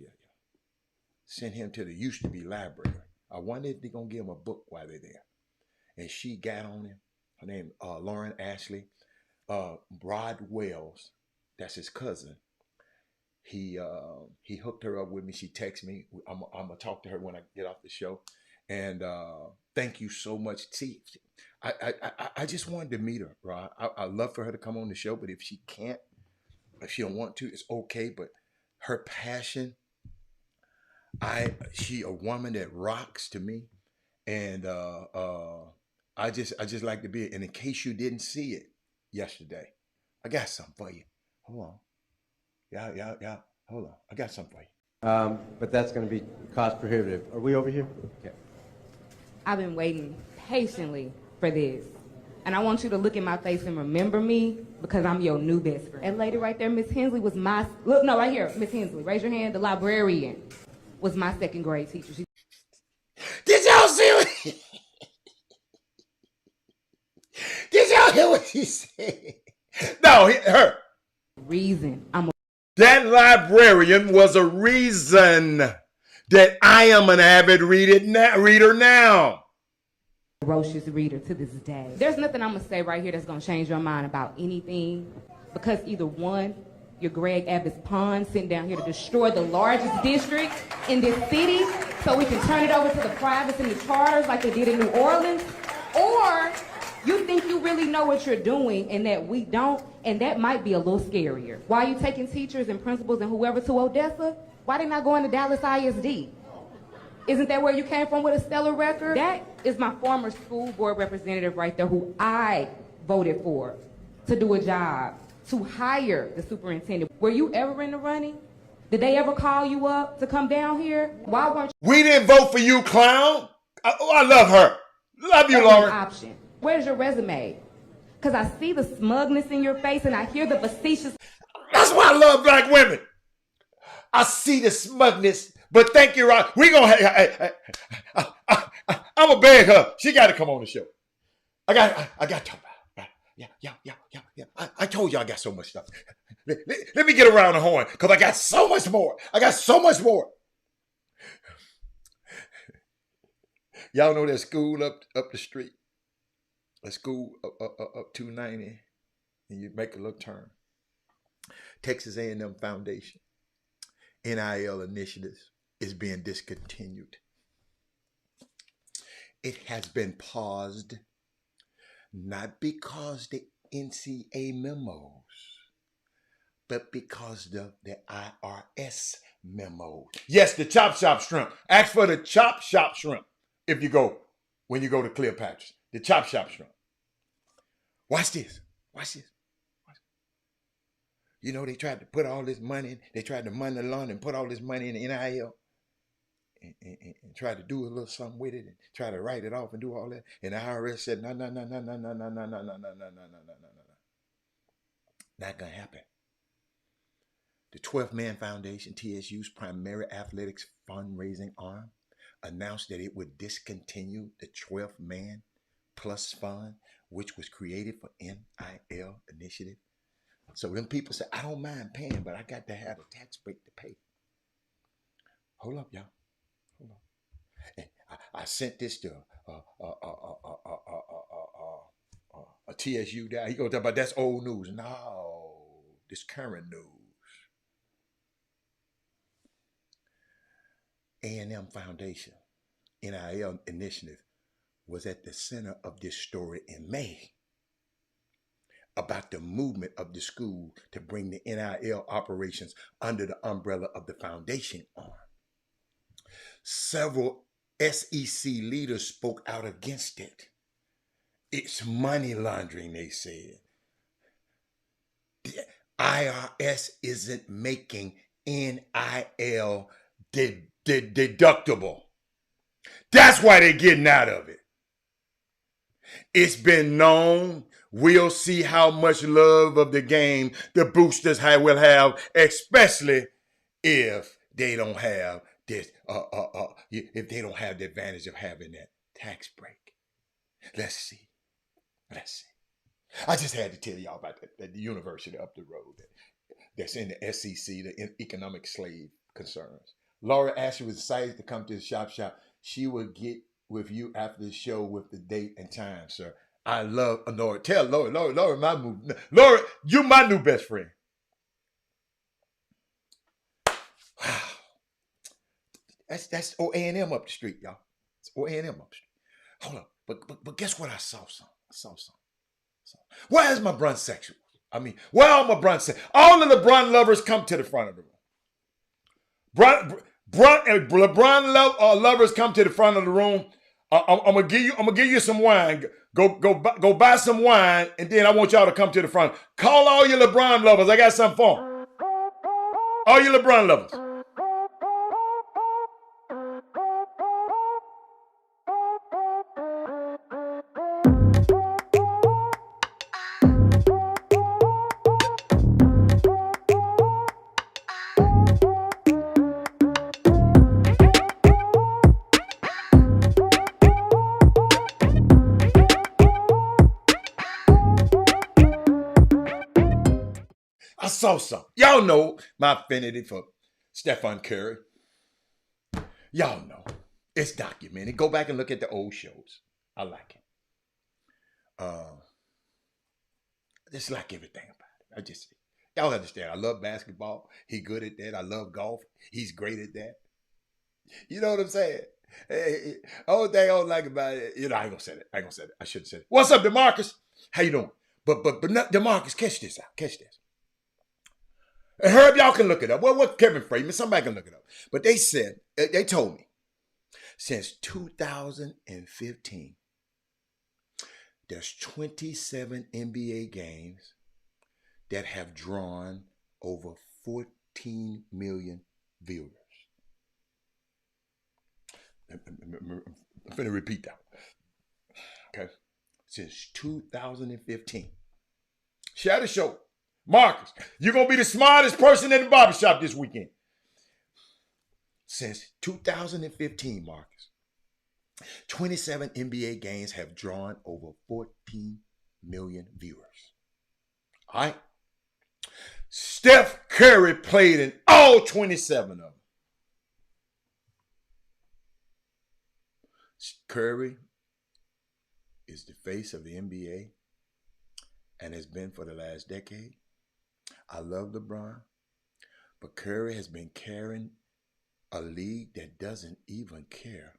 Send him to the used to be library. I wonder if they're gonna give him a book while they're there. And she got on him. Her name Lauren Ashley. Rod Wells, that's his cousin. he hooked her up with me. She texted me. I'm gonna talk to her when I get off the show. And thank you so much. See, I just wanted to meet her, bro. I love for her to come on the show, but if she can't, if she don't want to, it's okay. But her passion, she a woman that rocks to me, and I just like to be it. And in case you didn't see it yesterday, I got something for you. Hold on. Yeah. Hold on. I got something for you. But that's going to be cost prohibitive. Are we over here? Okay. I've been waiting patiently for this. And I want you to look in my face and remember me because I'm your new best friend. That lady right there, Miss Hensley, was my, look, no, right here, Miss Hensley, raise your hand. The librarian was my second grade teacher. Did y'all see what Did y'all hear what she said? No, her. Reason I'm a That librarian was a reason that I am an avid reader now. ferocious reader to this day. There's nothing I'm gonna say right here that's gonna change your mind about anything, because either one, you're Greg Abbott's pawn sitting down here to destroy the largest district in this city so we can turn it over to the privates and the charters like they did in New Orleans, or you think you really know what you're doing and that we don't, and that might be a little scarier. Why are you taking teachers and principals and whoever to Odessa? Why they not going to Dallas ISD? Isn't that where you came from with a stellar record? That is my former school board representative right there who I voted for to do a job, to hire the superintendent. Were you ever in the running? Did they ever call you up to come down here? Why weren't you? We didn't vote for you, clown. I love her. Love you, Lauren. Option. Where's your resume? Because I see the smugness in your face and I hear the facetious. That's why I love black women. I see the smugness, but thank you, Rob. We gonna. I'm gonna beg her. She got to come on the show. I got to talk about it. Yeah. I told you I got so much stuff. Let me get around the horn because I got so much more. Y'all know that school up the street. A school up 290, and you make a little turn. Texas A&M Foundation, NIL initiatives is being discontinued. It has been paused, not because the NCA memos, but because of the IRS memos. Yes, the Chop Shop shrimp. Ask for the Chop Shop shrimp when you go to Cleopatra. The Chop Shop shrimp. Watch this. You know, they tried to put all this money in. They tried to money laundering and put all this money in the NIL and try to do a little something with it and try to write it off and do all that. And the IRS said, no. Not going to happen. The 12th Man Foundation, TSU's primary athletics fundraising arm, announced that it would discontinue the 12th Man Plus Fund, which was created for NIL initiative. So them people say, I don't mind paying, but I got to have a tax break to pay. Hold up, y'all. Hold on. And I sent this to a TSU guy. He goes, but that's old news. No, this current news. A&M Foundation, NIL initiative, was at the center of this story in May about the movement of the school to bring the NIL operations under the umbrella of the foundation arm. Several SEC leaders spoke out against it. It's money laundering, they said. The IRS isn't making NIL deductible. That's why they're getting out of it. It's been known. We'll see how much love of the game the boosters will have, especially if they don't have this, if they don't have the advantage of having that tax break. Let's see. I just had to tell y'all about that the university up the road that's in the SEC, the economic slave concerns. Laura Ashley was excited to come to the Chop Shop. She will get with you after the show with the date and time, sir. I love Laura. Tell Laura, Laura, you my new best friend. That's O-A&M up the street, y'all. It's O-A&M up the street. Hold up. But guess what? I saw something. Where's my brunch sexuals? I mean, where are my brunch sexuals? All of the LeBron lovers come to the front of the room. LeBron lovers come to the front of the room. I'm gonna give you some wine. Go buy some wine, and then I want y'all to come to the front. Call all your LeBron lovers. I got something for them. All your LeBron lovers. I saw something. Y'all know my affinity for Stephen Curry. Y'all know. It's documented. Go back and look at the old shows. I like it. Just like everything about it. Y'all understand. I love basketball. He good at that. I love golf. He's great at that. You know what I'm saying? Only thing I don't like about it, I ain't gonna say it. I should have said it. What's up, DeMarcus? How you doing? But DeMarcus, catch this out. Catch this. And Herb, y'all can look it up. Well, what Kevin Freeman? Somebody can look it up. But they told me, since 2015, there's 27 NBA games that have drawn over 14 million viewers. I'm going to repeat that. Okay. Since 2015. Share the show. Marcus, you're going to be the smartest person in the barbershop this weekend. Since 2015, Marcus, 27 NBA games have drawn over 14 million viewers. All right? Steph Curry played in all 27 of them. Curry is the face of the NBA and has been for the last decade. I love LeBron, but Curry has been carrying a league that doesn't even care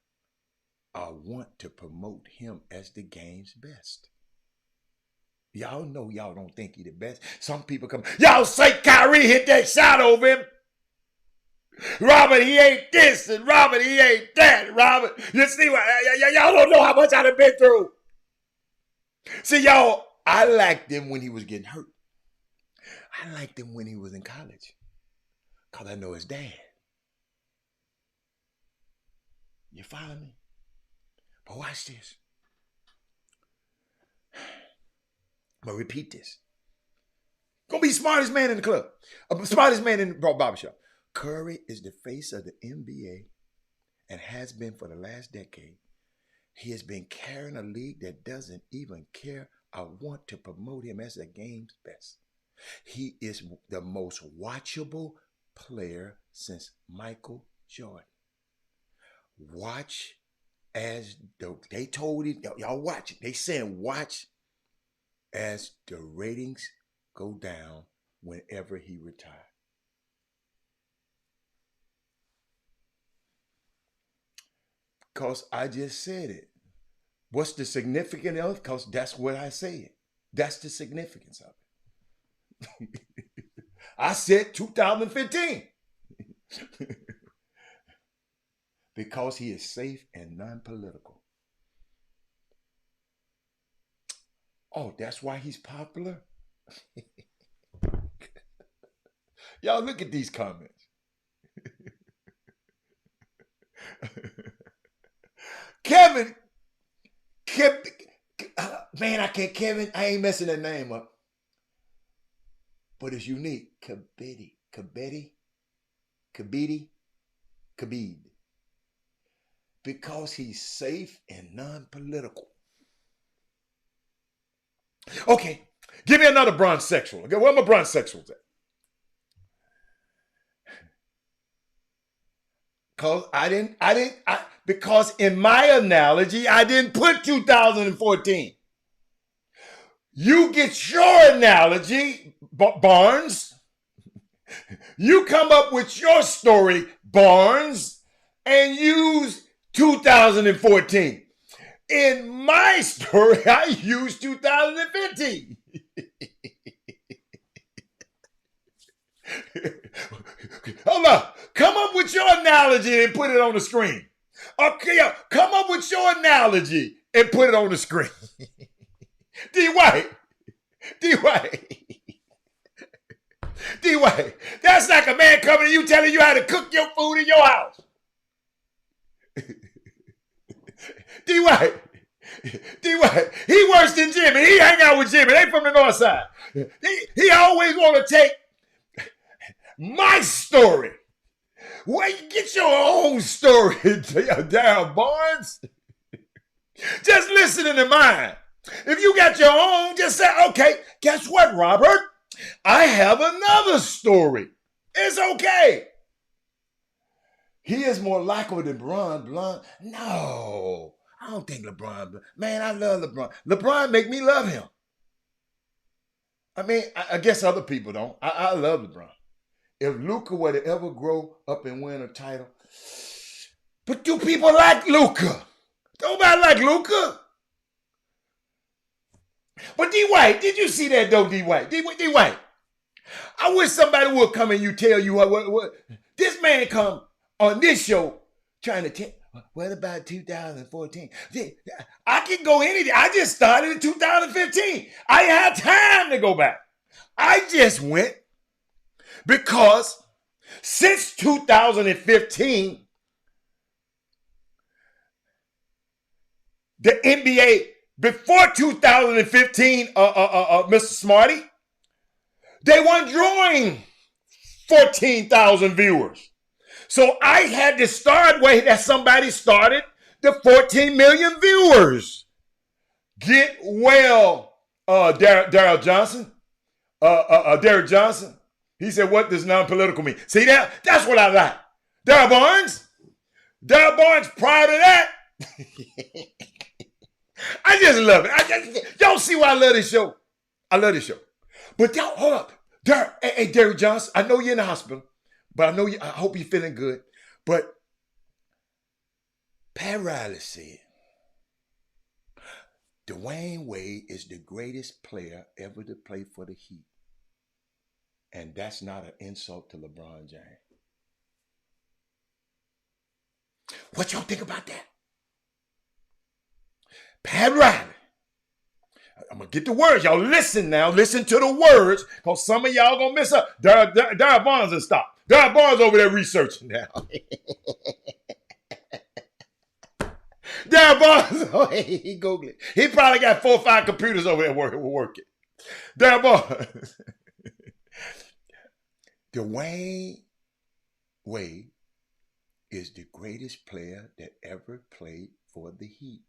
or want to promote him as the game's best. Y'all know y'all don't think he the best. Some people come, y'all say Kyrie hit that shot over him. Robert, he ain't this, and Robert, he ain't that. Robert, you see what? Y'all don't know how much I've been through. See, y'all, I liked him when he was getting hurt. I liked him when he was in college because I know his dad. You follow me? But watch this. I'm going to repeat this. Going to be the smartest man in the club. Smartest man in the barbershop. Curry is the face of the NBA and has been for the last decade. He has been carrying a league that doesn't even care or want to promote him as the game's best. He is the most watchable player since Michael Jordan. Watch as they told it, y'all watch it. They saying watch as the ratings go down whenever he retired. Because I just said it. What's the significance of it? Because that's what I said. That's the significance of it. I said 2015. Because he is safe and non-political. Oh, that's why he's popular? Y'all look at these comments. Kevin, man, I ain't messing that name up. But it's unique. Khabib. Because he's safe and non-political. Okay, give me another bronze sexual. Okay, where are my bronze sexuals at? Because in my analogy, I didn't put 2014. You get your analogy, Barnes. You come up with your story, Barnes, and use 2014. In my story, I used 2015. Hold up. Come up with your analogy and put it on the screen. Okay, come up with your analogy and put it on the screen. D. White. That's like a man coming to you telling you how to cook your food in your house. D. White. He worse than Jimmy. He hang out with Jimmy. They from the north side. He always want to take my story. Well, get your own story, Darryl Barnes. Just listening to mine. If you got your own, just say, okay, guess what, Robert? I have another story. It's okay. He is more likable than LeBron. No, I don't think LeBron. Man, I love LeBron. LeBron make me love him. I mean, I guess other people don't. I love LeBron. If Luka were to ever grow up and win a title, but do people like Luka? Nobody like Luka. But D. White, did you see that though, D. White? D. White, I wish somebody would come and tell you what this man come on this show trying to tell. What about 2014? I can go anything. I just started in 2015. I had time to go back. I just went because since 2015, the NBA, before 2015, Mr. Smarty, they weren't drawing 14,000 viewers. So I had to start where that somebody started the 14 million viewers. Get well, Daryl Johnson. Derek Johnson. He said, what does non-political mean? See that? That's what I like. Darryl Barnes, proud of that. I just love it. Y'all see why I love this show? I love this show. But y'all, hold up. Hey, Derek Johnson, I know you're in the hospital, but I hope you're feeling good. But Pat Riley said, Dwayne Wade is the greatest player ever to play for the Heat. And that's not an insult to LeBron James. What y'all think about that? Pat Riley. I'm going to get the words. Y'all listen now. Listen to the words because some of y'all going to miss up. Darryl Barnes and stop. Darryl Barnes over there researching now. Darryl Barnes, he Googled it. He probably got 4 or 5 computers over there working. Darryl Barnes. Dwayne Wade is the greatest player that ever played for the Heat.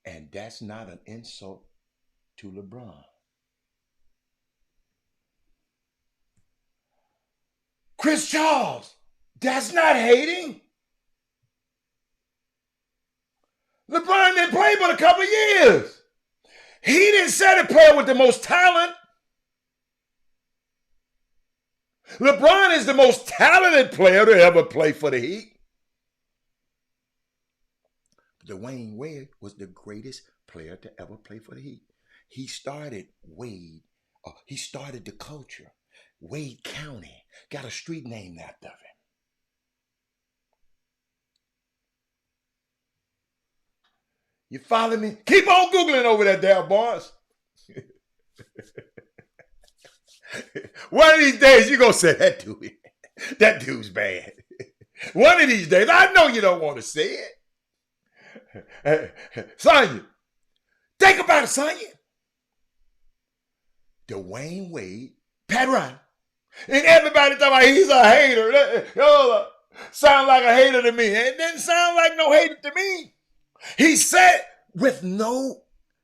And that's not an insult to LeBron. Chris Charles, that's not hating. LeBron didn't play but a couple of years. He didn't say the player with the most talent. LeBron is the most talented player to ever play for the Heat. Dwayne Wade was the greatest player to ever play for the Heat. He started Wade. He started the culture. Wade County got a street named after him. You follow me? Keep on Googling over there, Darryl Barnes. One of these days, you're going to say, that dude's bad. One of these days, I know you don't want to say it. Sonya, think about it, Sonya. Dwayne Wade, Pat Riley, and everybody talking about he's a hater. Sound like a hater to me. It didn't sound like no hater to me. He said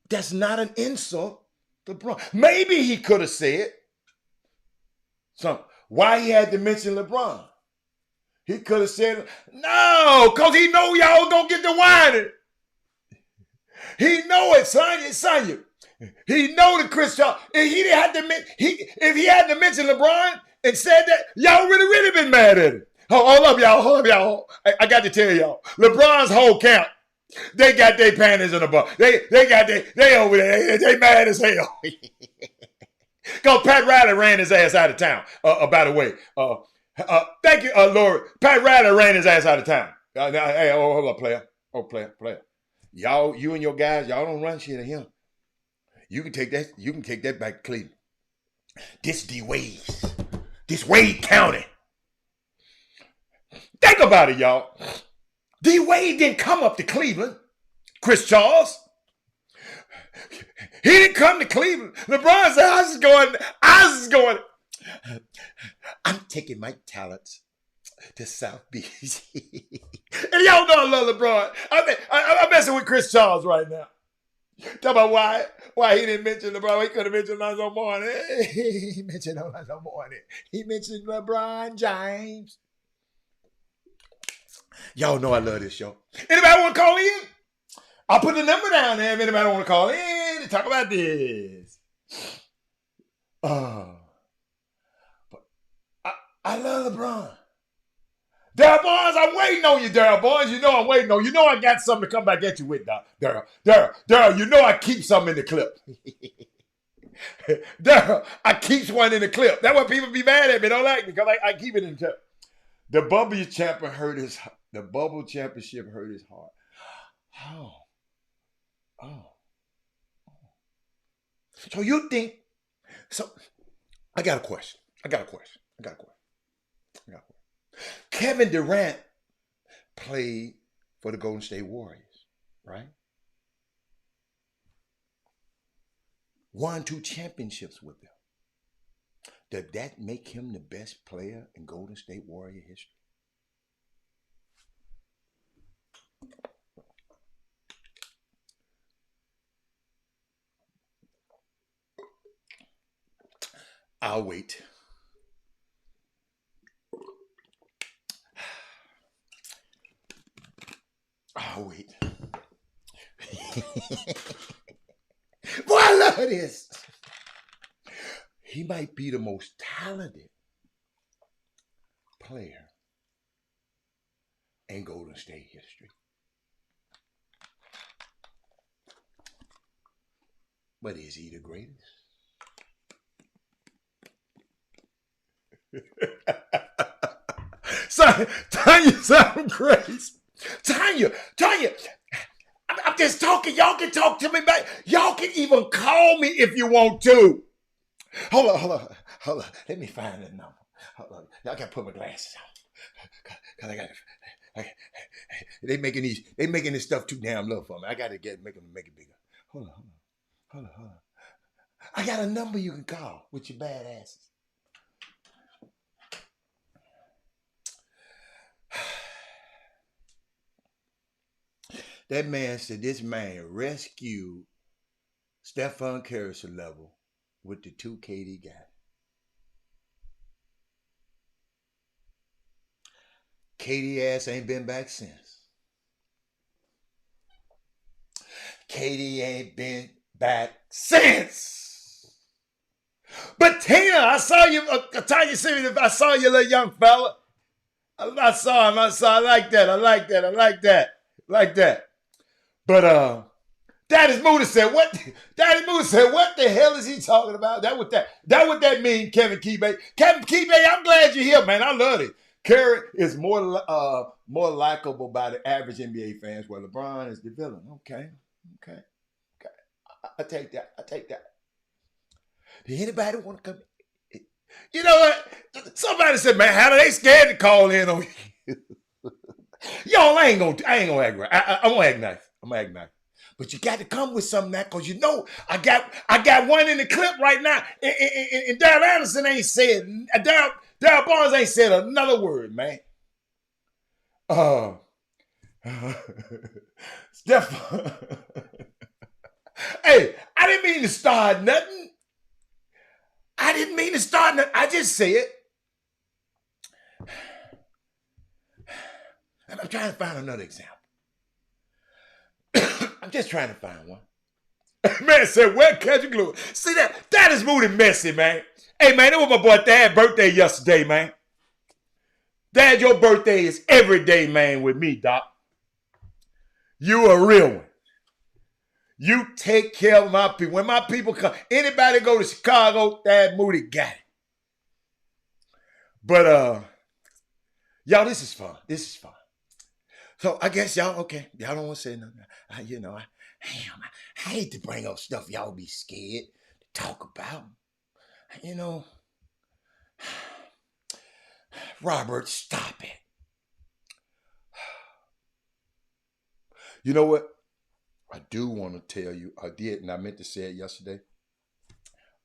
that's not an insult to LeBron. Maybe he could have said why he had to mention LeBron. He could have said, no, because he know y'all gonna get the whining. He know it, Sonya. He know the Chris Charles. If he had to mention LeBron and said that, y'all really been mad at him. Hold up, y'all. Hold up, y'all. I got to tell y'all. LeBron's whole camp, they got their panties in the bar. They over there. They mad as hell. Because Pat Riley ran his ass out of town. By the way. Thank you, Lord. Pat Riley ran his ass out of town. Hey, hold up, player. Oh, player. Y'all, you and your guys, y'all don't run shit at him. You can take that back to Cleveland. This D-Wade. This Wade County. Think about it, y'all. D-Wade didn't come up to Cleveland. Chris Charles. He didn't come to Cleveland. LeBron said, I was going. I'm taking my talents to South Beach. And y'all know I love LeBron. I'm messing with Chris Charles right now. Talk about why he didn't mention LeBron. He could have mentioned Lonzo Mourning. He mentioned Lonzo Mourning. He mentioned LeBron James. Y'all know I love this show. Anybody want to call in? I'll put the number down there if anybody want to call in and talk about this. But I love LeBron. Daryl Barnes, I'm waiting on you, Daryl Barnes. You know I'm waiting on you. You know I got something to come back at you with, Daryl, you know I keep something in the clip. Daryl, I keep one in the clip. That's why people be mad at me. Don't like me because I keep it in the clip. The bubble championship hurt his heart. Oh. So you think, I got a question. Kevin Durant played for the Golden State Warriors, right? Won 2 championships with them. Did that make him the best player in Golden State Warrior history? I'll wait. Boy, I love this. He might be the most talented player in Golden State history. But is he the greatest? Tanya sound crazy. Tanya, I'm just talking. Y'all can talk to me back. Y'all can even call me if you want to. Hold on. Let me find that number. Hold on. Y'all gotta put my glasses on. Cause I got they making this stuff too damn low for me. I gotta make it bigger. Hold on. I got a number you can call with your bad asses. That man said this man rescued Stephen Curry's level with the 2 KD guy. KD ass ain't been back since. KD ain't been back since. But Tina, I saw you. Tanya said if I saw you, little young fella. I saw him. I like that. But Daddy Moody said, what the hell is he talking about? That what that mean, Kevin Keebay? Kevin Keebay, I'm glad you're here, man. I love it. Curry is more likable by the average NBA fans, where LeBron is the villain. Okay. I take that. Did anybody want to come? You know what? Somebody said, man, how are they scared to call in on you? Y'all, I ain't gonna act right. I'm gonna act nice. But you got to come with something now, because you know I got one in the clip right now. And Darrell Anderson ain't said, Darrell Barnes ain't said another word, man. Steph. Hey, I didn't mean to start nothing. I just said, I'm trying to find another example. I'm just trying to find one. Man said, where catch you glue? See that is Moody messy, man. Hey, man, it was my boy Dad's birthday yesterday, man. Dad, your birthday is every day, man, with me, Doc. You a real one. You take care of my people. When my people come, anybody go to Chicago, Dad Moody got it. But, y'all, this is fun. This is fun. So I guess y'all, okay, y'all don't want to say nothing. I hate to bring up stuff y'all be scared to talk about. Robert, stop it. You know what? I do want to tell you, I did, and I meant to say it yesterday.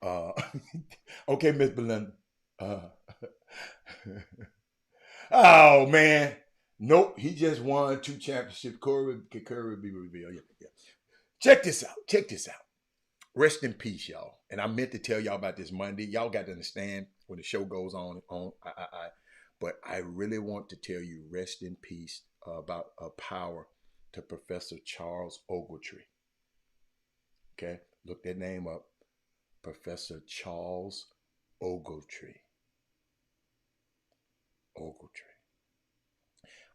Okay, Miss Belinda. Oh, man. Nope, he just won 2 championships. Curry will be revealed. Yeah. Check this out. Rest in peace, y'all. And I meant to tell y'all about this Monday. Y'all got to understand when the show goes on. But I really want to tell you, rest in peace about power to Professor Charles Ogletree. Okay, look that name up. Professor Charles Ogletree.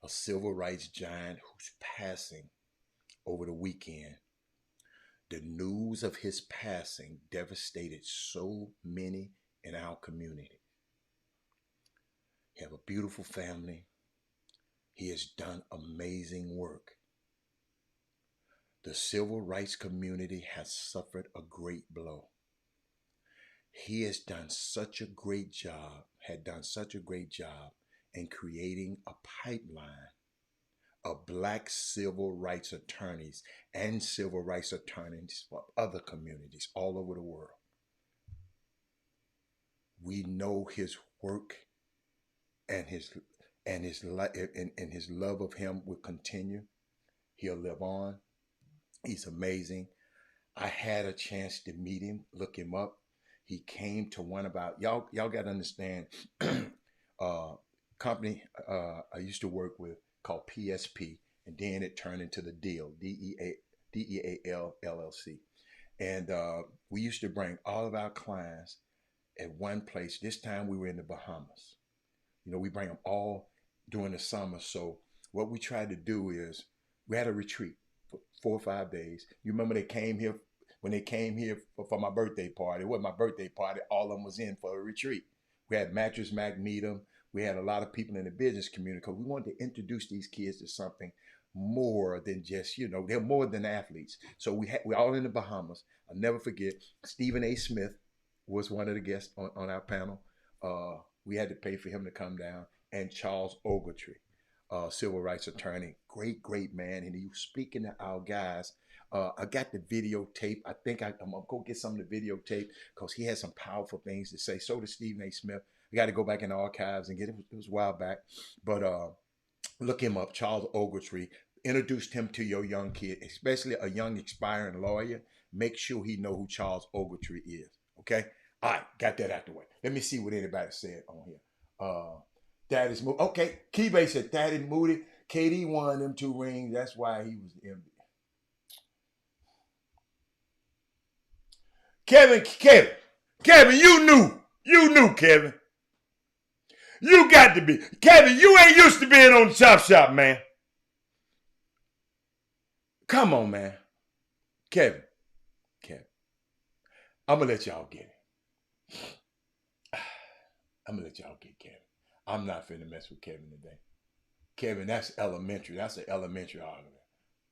A civil rights giant who's passing over the weekend. The news of his passing devastated so many in our community. He have a beautiful family. He has done amazing work. The civil rights community has suffered a great blow. He has done such a great job, in creating a pipeline of Black civil rights attorneys and civil rights attorneys for other communities all over the world. We know his work and his love of him will continue. He'll live on. He's amazing. I had a chance to meet him, look him up. He came to one about y'all got to understand company I used to work with called PSP, and then it turned into the Deal, DEAL LLC. And we used to bring all of our clients at one place. This time we were in the Bahamas. We bring them all during the summer. So what we tried to do is we had a retreat for 4 or 5 days. You remember when they came here for my birthday party. It wasn't my birthday party. All of them was in for a retreat. We had Mattress Mac meet them. We had a lot of people in the business community because we wanted to introduce these kids to something more than just, they're more than athletes. So we're all in the Bahamas. I'll never forget, Stephen A. Smith was one of the guests on our panel. We had to pay for him to come down. And Charles Ogletree, civil rights attorney, great man. And he was speaking to our guys. I got the videotape. I think I'm going to go get some of the videotape because he had some powerful things to say. So did Stephen A. Smith. I got to go back in the archives and get it. It was a while back. But look him up, Charles Ogletree. Introduced him to your young kid, especially a young aspiring lawyer. Make sure he know who Charles Ogletree is. Okay? All right, got that out the way. Let me see what anybody said on here. Daddy's Moody. Okay, Key-Bay said Daddy Moody. KD won them 2 rings. That's why he was the MVP. Kevin, you knew, Kevin. You got to be. Kevin, you ain't used to being on Chop Shop, man. Come on, man. Kevin. I'm going to let y'all get it. I'm going to let y'all get Kevin. I'm not finna mess with Kevin today. Kevin, that's elementary. That's an elementary argument.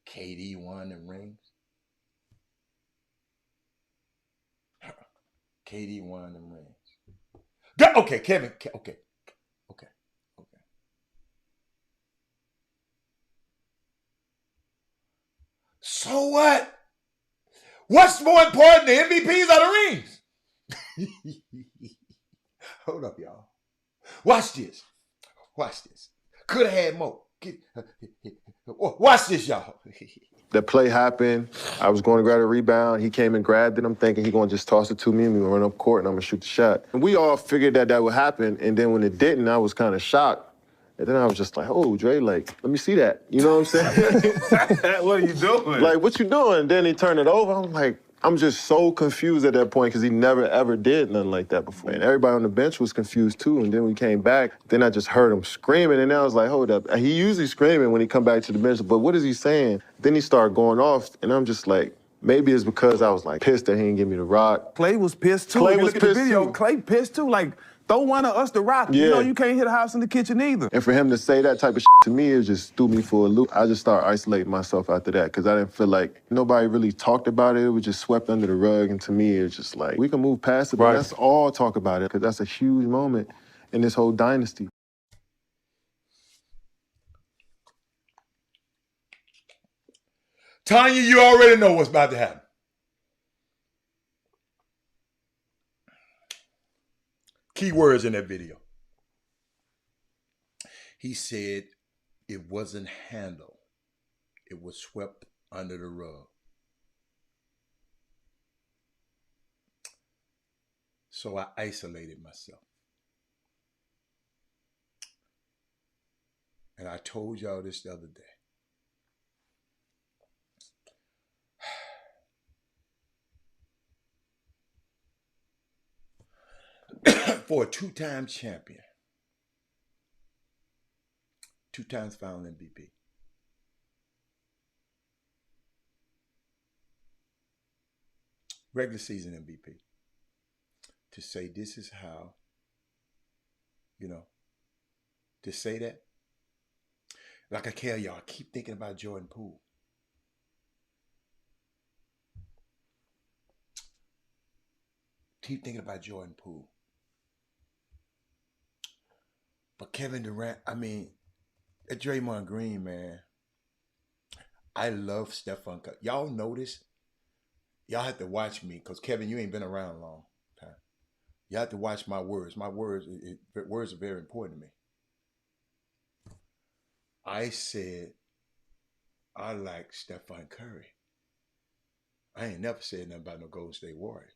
KD won them rings. KD won them rings. Okay, Kevin. Okay. So what? What's more important, the MVPs or the rings? Hold up, y'all. Watch this. Could have had more. Watch this, y'all. The play happened. I was going to grab a rebound. He came and grabbed it. I'm thinking he's going to just toss it to me and we run up court and I'm going to shoot the shot. And we all figured that would happen. And then when it didn't, I was kind of shocked. And then I was just like, oh, Dre, let me see that. You know what I'm saying? What are you doing? What you doing? Then he turned it over. I'm like, I'm just so confused at that point because he never ever did nothing like that before. And everybody on the bench was confused too. And then we came back, then I just heard him screaming, and I was like, hold up. He usually screaming when he come back to the bench, but what is he saying? Then he started going off, and I'm just like, maybe it's because I was like pissed that he didn't give me the rock. Clay was pissed too. Clay If you was look at the pissed video, too. Clay pissed too. Like, throw one of us the rock. Yeah. You know you can't hit a house in the kitchen either. And for him to say that type of to me, it just threw me for a loop. I just started isolating myself after that because I didn't feel like nobody really talked about it. It was just swept under the rug. And to me, it's just like, we can move past it, but let's all talk about it because that's a huge moment in this whole dynasty. Tanya, you already know what's about to happen. Key words in that video. He said it wasn't handled. It was swept under the rug. So I isolated myself. And I told y'all this the other day. For a two-time champion, 2 times final MVP, regular season MVP, to say this is how, to say that, like I tell y'all, I keep thinking about Jordan Poole. Keep thinking about Jordan Poole. But Kevin Durant, that Draymond Green, man, I love Stephen Curry. Y'all notice? Y'all have to watch me because, Kevin, you ain't been around a long time. You have to watch my words. My words are very important to me. I said I like Stephen Curry. I ain't never said nothing about no Golden State Warriors.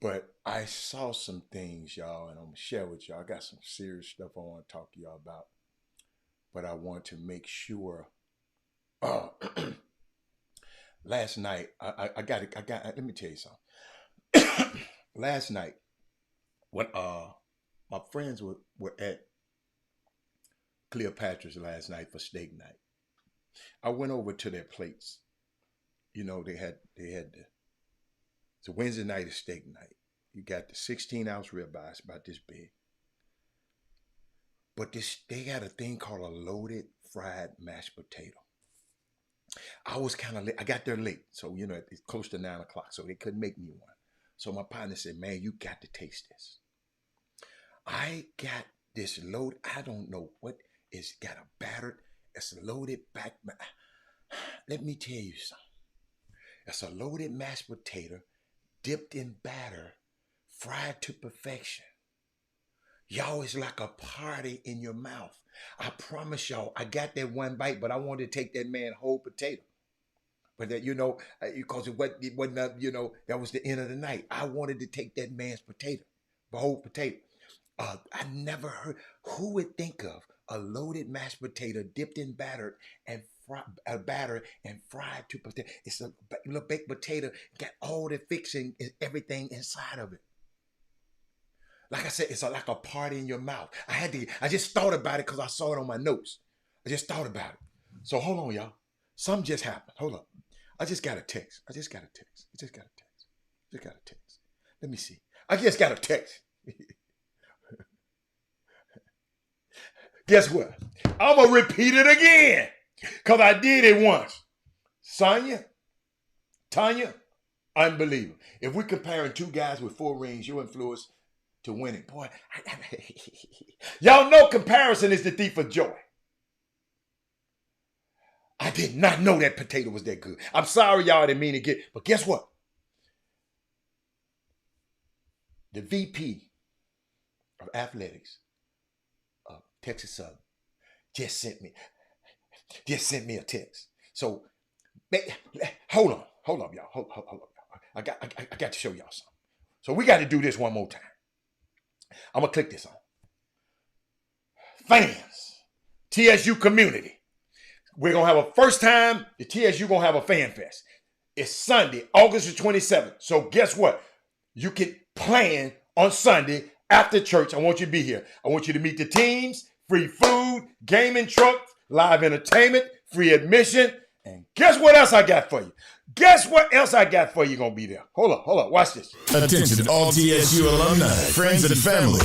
But I saw some things, y'all, and I'm going to share with y'all. I got some serious stuff I want to talk to y'all about. But I want to make sure. Last night, let me tell you something. Last night, when my friends were at Cleopatra's last night for steak night, I went over to their plates. They had it's a Wednesday night is steak night. You got the 16-ounce ribeye, about this big. But they had a thing called a loaded fried mashed potato. I was kind of late. I got there late. So, it's close to 9 o'clock. So they couldn't make me one. So my partner said, man, you got to taste this. I got this loaded. I don't know what it's got a battered. It's a loaded back. Let me tell you something. It's a loaded mashed potato dipped in batter, fried to perfection. Y'all, it's like a party in your mouth. I promise y'all, I got that one bite, but I wanted to take that man whole potato. But that, because it wasn't, that was the end of the night. I wanted to take that man's potato, the whole potato. I never heard, who would think of a loaded mashed potato dipped in batter and fried to potato. It's a little baked potato, got all the fixing, everything inside of it. Like I said, it's like a party in your mouth. I just thought about it because I saw it on my notes. I just thought about it. So hold on, y'all. Something just happened. Hold up. I just got a text. Let me see. I just got a text. Guess what? I'm going to repeat it again because I did it once. Tanya, unbelievable. If we're comparing 2 guys with 4 rings, your influence to winning. Boy, y'all know comparison is the thief of joy. I did not know that potato was that good. I'm sorry, y'all, I didn't mean to get, but guess what? The VP of athletics of Texas Southern just sent me a text. So, hold on, y'all. Hold on. I got to show y'all something. So we got to do this one more time. I'm going to click this on. Fans, TSU community. We're going to have a first time, the TSU going to have a fan fest. It's Sunday, August the 27th. So guess what? You can plan on Sunday after church. I want you to be here. I want you to meet the teams, free food, gaming trucks, live entertainment, free admission. And guess what else I got for you? Guess what else I got for you going to be there? Hold up. Watch this. Attention all TSU alumni, friends and family.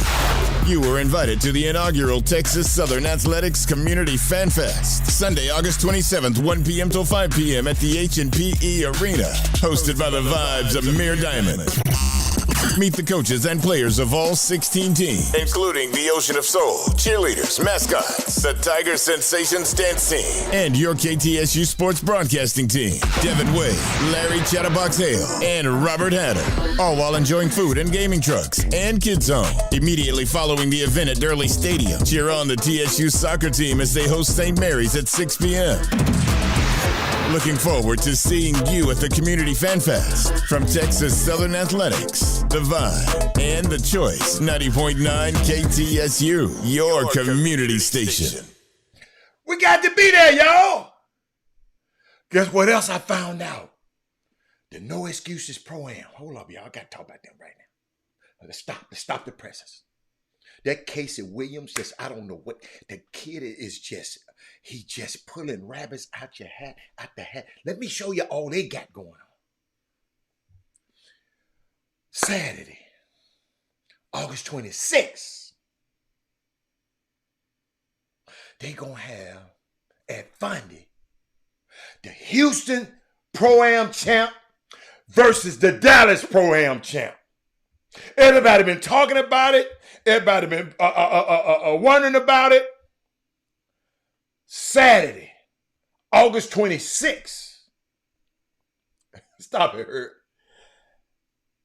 You were invited to the inaugural Texas Southern Athletics Community Fan Fest, Sunday, August 27th, 1 p.m. till 5 p.m. at the H&PE Arena, hosted by the Vibes of Amir Diamond. Meet the coaches and players of all 16 teams, including the Ocean of Soul, cheerleaders, mascots, the Tiger Sensations dance team, and your KTSU sports broadcasting team, Devin Way, Larry Chatterbox Hale, and Robert Hatter, all while enjoying food and gaming trucks and Kids Zone. Immediately following the event at Durley Stadium, cheer on the TSU soccer team as they host St. Mary's at 6 p.m. Looking forward to seeing you at the Community Fan Fest. From Texas Southern Athletics, The Vibe, and The Choice, 90.9 KTSU, your community station. We got to be there, y'all. Guess what else I found out? The No Excuses Pro-Am. Hold up, y'all. I got to talk about them right now. Let's stop the presses. That Casey Williams, I don't know what, the kid is he just pulling rabbits out the hat. Let me show you all they got going on. Saturday, August 26th, they gonna have at Fundy the Houston Pro-Am champ versus the Dallas Pro-Am champ. Everybody been talking about it. Everybody been wondering about it. Saturday, August 26th. Stop it, Hurt.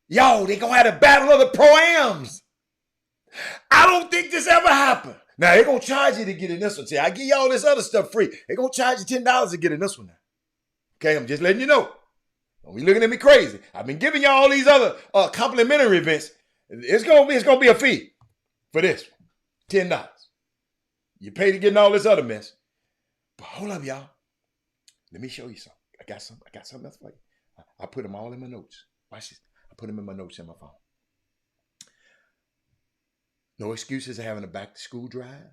Yo, they gonna have a battle of the Pro-Ams. I don't think this ever happened. Now, they're gonna charge you to get in this one. See, I give you all this other stuff free. They're gonna charge you $10 to get in this one now. Okay, I'm just letting you know. Don't be looking at me crazy. I've been giving you all these other complimentary events. It's gonna be a fee for this one. $10. You pay to get in all this other mess. But hold up, y'all. Let me show you something. I got something else for you. I put them all in my notes. Watch this. I put them in my notes in my phone. No excuses of having a back-to-school drive.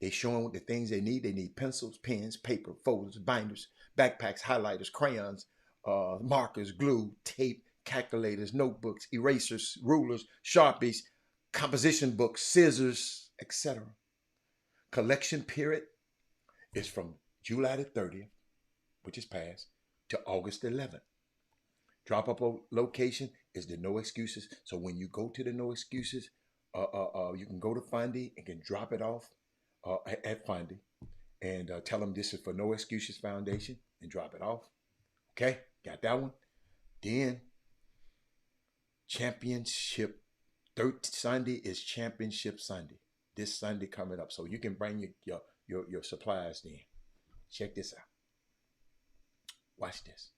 They showing the things they need. They need pencils, pens, paper, folders, binders, backpacks, highlighters, crayons, markers, glue, tape, calculators, notebooks, erasers, rulers, Sharpies, composition books, scissors, etc. Collection period is from July the 30th, which is past, to August 11th. Drop-up location is the No Excuses. So when you go to the No Excuses, you can go to Fundy and can drop it off at Fundy and tell them this is for No Excuses Foundation and drop it off. Okay, got that one. Then championship, third Sunday is Championship Sunday. This Sunday coming up, so you can bring your supplies then. Check this out. Watch this.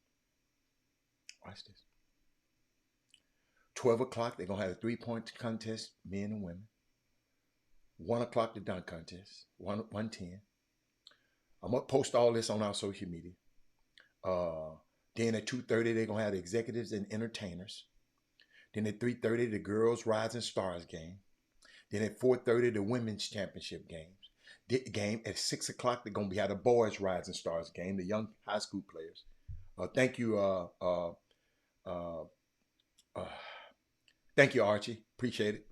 12 o'clock, they're going to have a 3-point contest, men and women. 1 o'clock, the dunk contest, 110. I'm going to post all this on our social media. Then at 2:30, they're going to have the executives and entertainers. Then at 3:30, the girls' Rising Stars game. Then at 4:30, the women's championship games. The game at 6 o'clock, they're going to have the boys' Rising Stars game, the young high school players. Thank you, thank you, Archie. Appreciate it.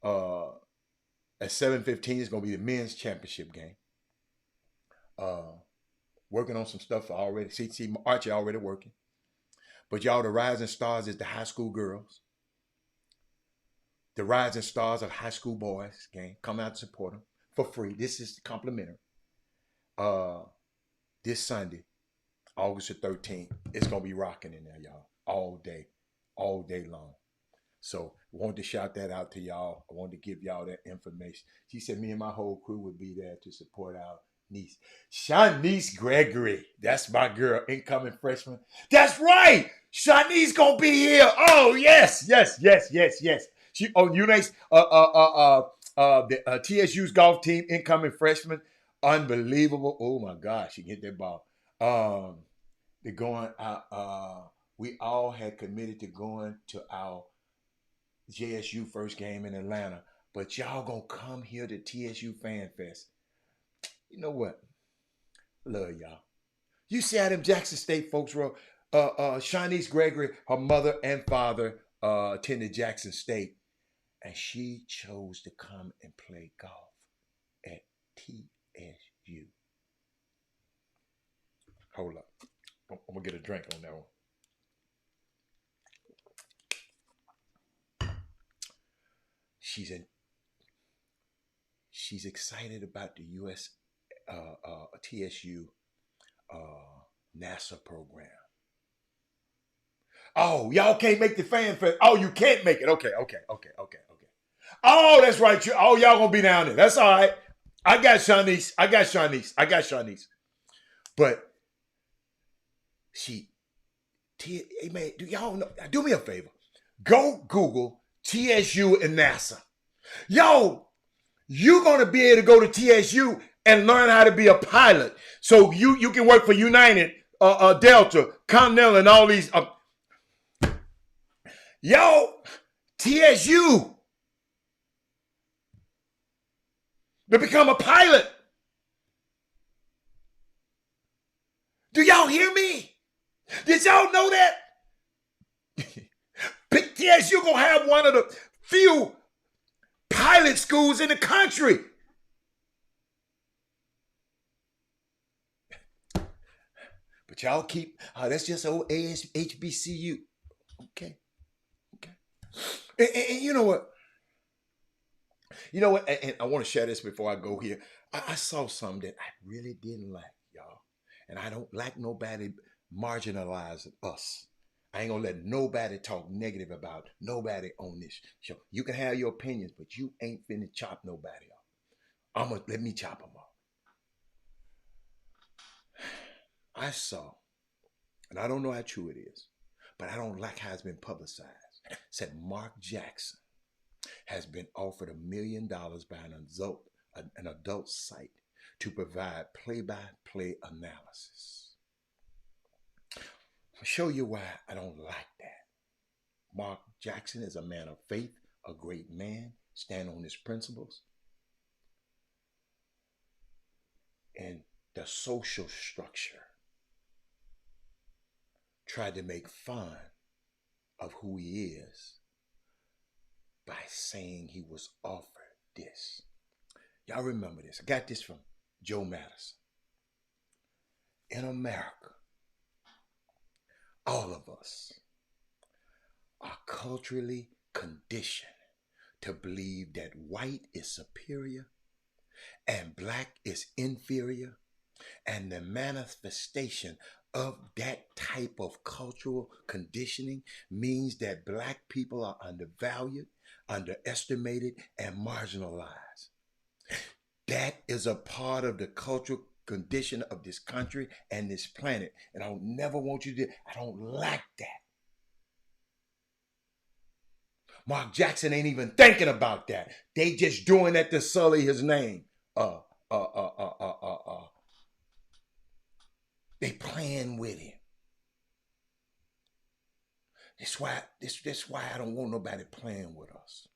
At 7:15, it's going to be the men's championship game. Working on some stuff already. See, Archie already working. But y'all, the Rising Stars is the high school girls. The Rising Stars of high school boys game. Come out and support them for free. This is complimentary. This Sunday, August the 13th, it's going to be rocking in there, y'all. All day long. So I wanted to shout that out to y'all. I wanted to give y'all that information. She said me and my whole crew would be there to support our niece. Shanice Gregory. That's my girl, incoming freshman. That's right. Shanice gonna be here. Oh, yes. She the TSU's golf team, incoming freshman. Unbelievable. Oh my gosh, she hit that ball. They're going out. We all had committed to going to our JSU first game in Atlanta, but y'all gonna come here to TSU Fan Fest. You know what? Love y'all. You see how them Jackson State folks wrote. Shanice Gregory, her mother and father attended Jackson State, and she chose to come and play golf at TSU. Hold up. I'm gonna get a drink on that one. She's excited about the US TSU NASA program. Oh, y'all can't make the fan fest. Oh, you can't make it. Okay. Oh, that's right. Y'all gonna be down there. That's all right. I got Shanice. But hey man, do y'all know? Do me a favor. Go Google TSU and NASA. Yo, you're gonna be able to go to TSU and learn how to be a pilot. So you can work for United, Delta, Continental, and all these. Yo, TSU to become a pilot. Do y'all hear me? Did y'all know that? TSU gonna have one of the few pilot schools in the country. But y'all keep, that's just old HBCU. Okay. And you know what? And I want to share this before I go here. I saw something that I really didn't like, y'all. And I don't like nobody marginalizing us. I ain't gonna let nobody talk negative about nobody on this show. You can have your opinions, but you ain't finna chop nobody off. Let me chop them off. I saw, and I don't know how true it is, but I don't like how it's been publicized. Said Mark Jackson has been offered $1 million by an adult site to provide play-by-play analysis. I'll show you why I don't like that. Mark Jackson is a man of faith, a great man, stand on his principles. And the social structure tried to make fun of who he is by saying he was offered this. Y'all remember this. I got this from Joe Madison. In America, all of us are culturally conditioned to believe that white is superior and black is inferior, and the manifestation of that type of cultural conditioning means that black people are undervalued, underestimated, and marginalized. That is a part of the cultural condition of this country and this planet. And I don't never want you to, I don't like that. Mark Jackson ain't even thinking about that. They just doing that to sully his name. They playing with him. That's why I don't want nobody playing with us.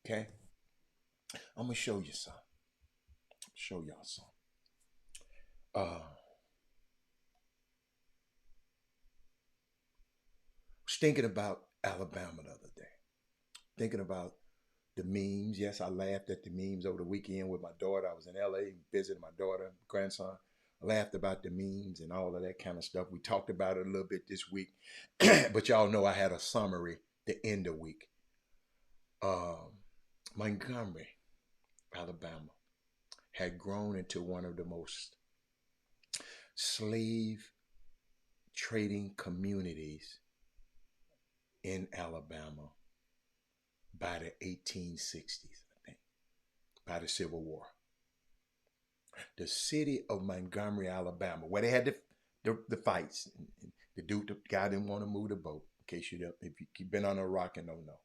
Okay? I'm gonna show you something. Show y'all something. I was thinking about Alabama the other day. Thinking about the memes. Yes, I laughed at the memes over the weekend with my daughter. I was in LA visiting my daughter, grandson. I laughed about the memes and all of that kind of stuff. We talked about it a little bit this week. But y'all know I had a summary the end of the week. Montgomery, Alabama, had grown into one of the most slave trading communities in Alabama by the 1860s, I think, by the Civil War. The city of Montgomery, Alabama, where they had the fights. The guy didn't want to move the boat, in case if you've been on a rock and don't know.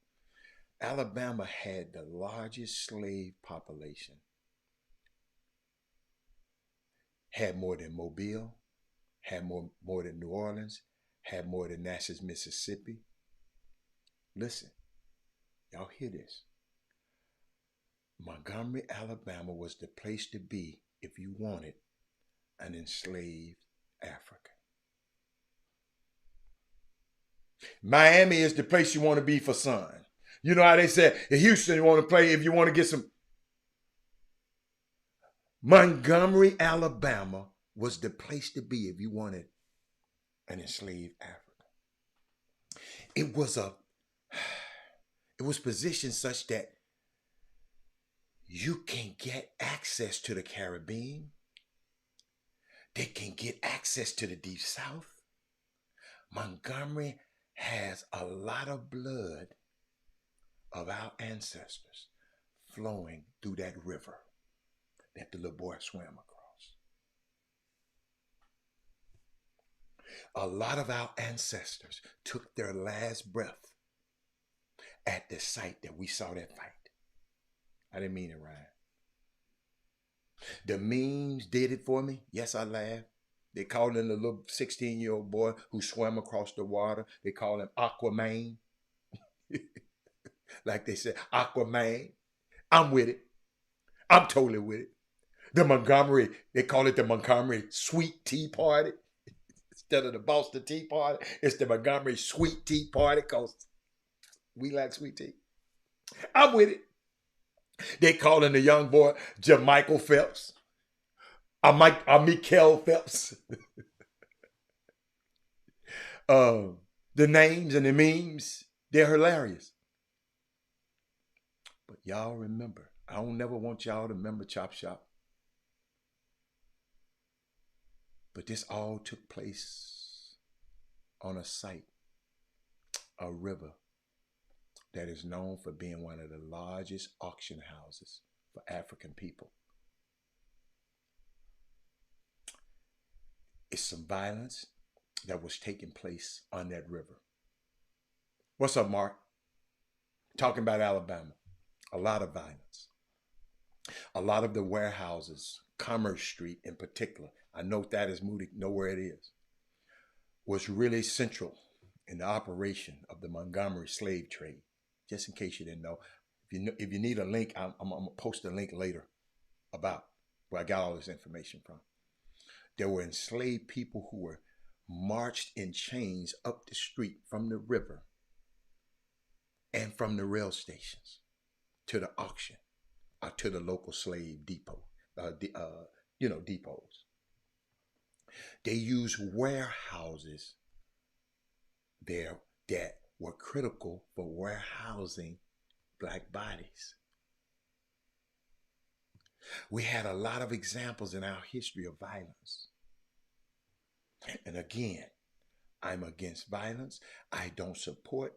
Alabama had the largest slave population had more than Mobile, had more than New Orleans, had more than Natchez, Mississippi. Listen, y'all hear this. Montgomery, Alabama was the place to be if you wanted an enslaved African. Miami is the place you want to be for sun. You know how they said in Houston you want to play if you want to get some. Montgomery, Alabama was the place to be if you wanted an enslaved African. It was positioned such that you can get access to the Caribbean. They can get access to the Deep South. Montgomery has a lot of blood of our ancestors flowing through that river that the little boy swam across. A lot of our ancestors took their last breath at the site that we saw that fight. I didn't mean it, Ryan. The memes did it for me. Yes, I laughed. They called him the little 16-year-old boy who swam across the water. They call him Aquaman. Like they said, Aquaman. I'm with it. I'm totally with it. The Montgomery, they call it the Montgomery Sweet Tea Party. Instead of the Boston Tea Party, it's the Montgomery Sweet Tea Party because we like sweet tea. I'm with it. They calling the young boy Jermichael Phelps. Mikel Phelps. The names and the memes, they're hilarious. But y'all remember, I don't never want y'all to remember Chop Shop. But this all took place on a site, a river that is known for being one of the largest auction houses for African people. It's some violence that was taking place on that river. What's up, Mark? Talking about Alabama. A lot of violence. A lot of the warehouses, Commerce Street in particular, I know that is Moody, know where it is, was really central in the operation of the Montgomery slave trade. Just in case you didn't know. If you need a link, I'm going to post a link later about where I got all this information from. There were enslaved people who were marched in chains up the street from the river and from the rail stations to the auction or to the local slave depot, depots. They used warehouses there that were critical for warehousing black bodies. We had a lot of examples in our history of violence. And again, I'm against violence. I don't support.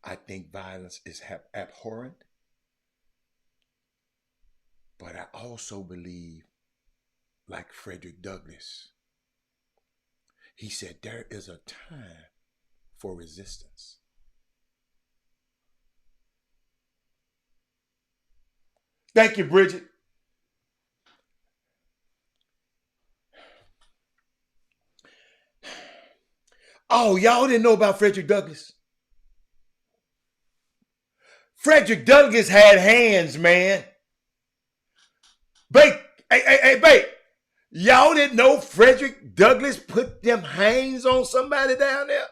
I think violence is abhorrent. But I also believe, like Frederick Douglass, he said there is a time for resistance. Thank you, Bridget. Oh, y'all didn't know about Frederick Douglass? Frederick Douglass had hands, man. Bake. Hey, Bake. Y'all didn't know Frederick Douglass put them hands on somebody down there?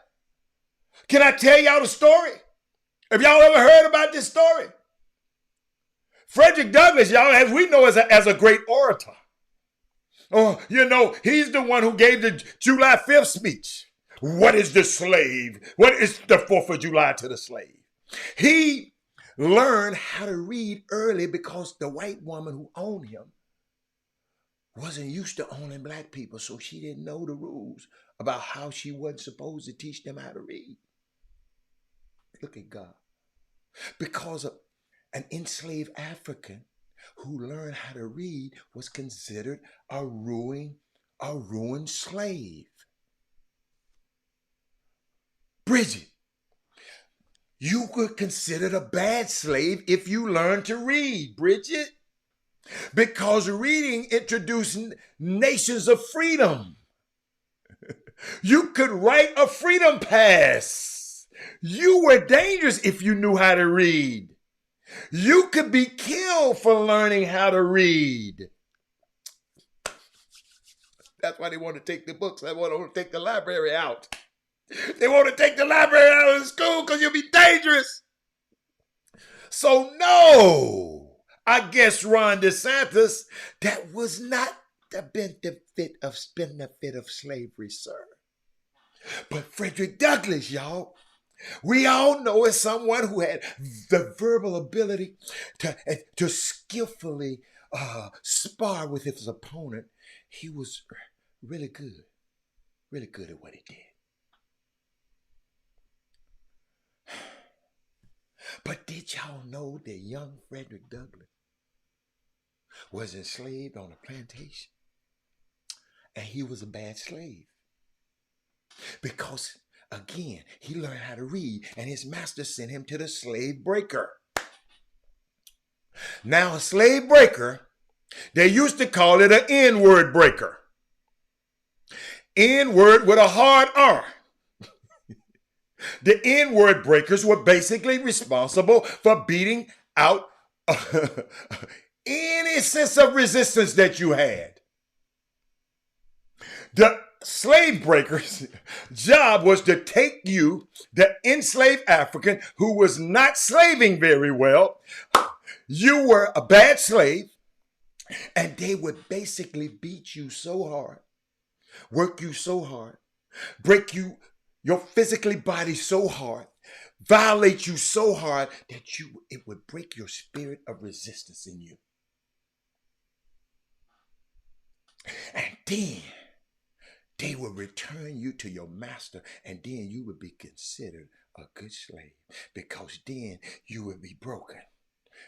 Can I tell y'all the story? Have y'all ever heard about this story? Frederick Douglass, y'all, as we know, as a great orator. Oh, he's the one who gave the July 5th speech. What is the slave? What is the 4th of July to the slave? He learned how to read early because the white woman who owned him wasn't used to owning black people, so she didn't know the rules about how she wasn't supposed to teach them how to read. Look at God. Because an enslaved African who learned how to read was considered a ruined slave. Bridget, you were considered a bad slave if you learned to read, Bridget. Because reading introduced nations of freedom. You could write a freedom pass. You were dangerous if you knew how to read. You could be killed for learning how to read. That's why they want to take the books. They want to take the library out. They want to take the library out of the school because you'll be dangerous. So no, I guess Ron DeSantis, that was not the benefit of slavery, sir. But Frederick Douglass, y'all, we all know as someone who had the verbal ability to skillfully spar with his opponent. He was really good at what he did. But did y'all know that young Frederick Douglass was enslaved on a plantation? And he was a bad slave. Because, again, he learned how to read, and his master sent him to the slave breaker. Now, a slave breaker, they used to call it an N-word breaker. N-word with a hard R. The N-word breakers were basically responsible for beating out any sense of resistance that you had. The slave breakers' job was to take you, the enslaved African who was not slaving very well. You were a bad slave, and they would basically beat you so hard, work you so hard, break you, your physically body so hard, violate you so hard that it would break your spirit of resistance in you. And then they would return you to your master, and then you would be considered a good slave, because then you would be broken.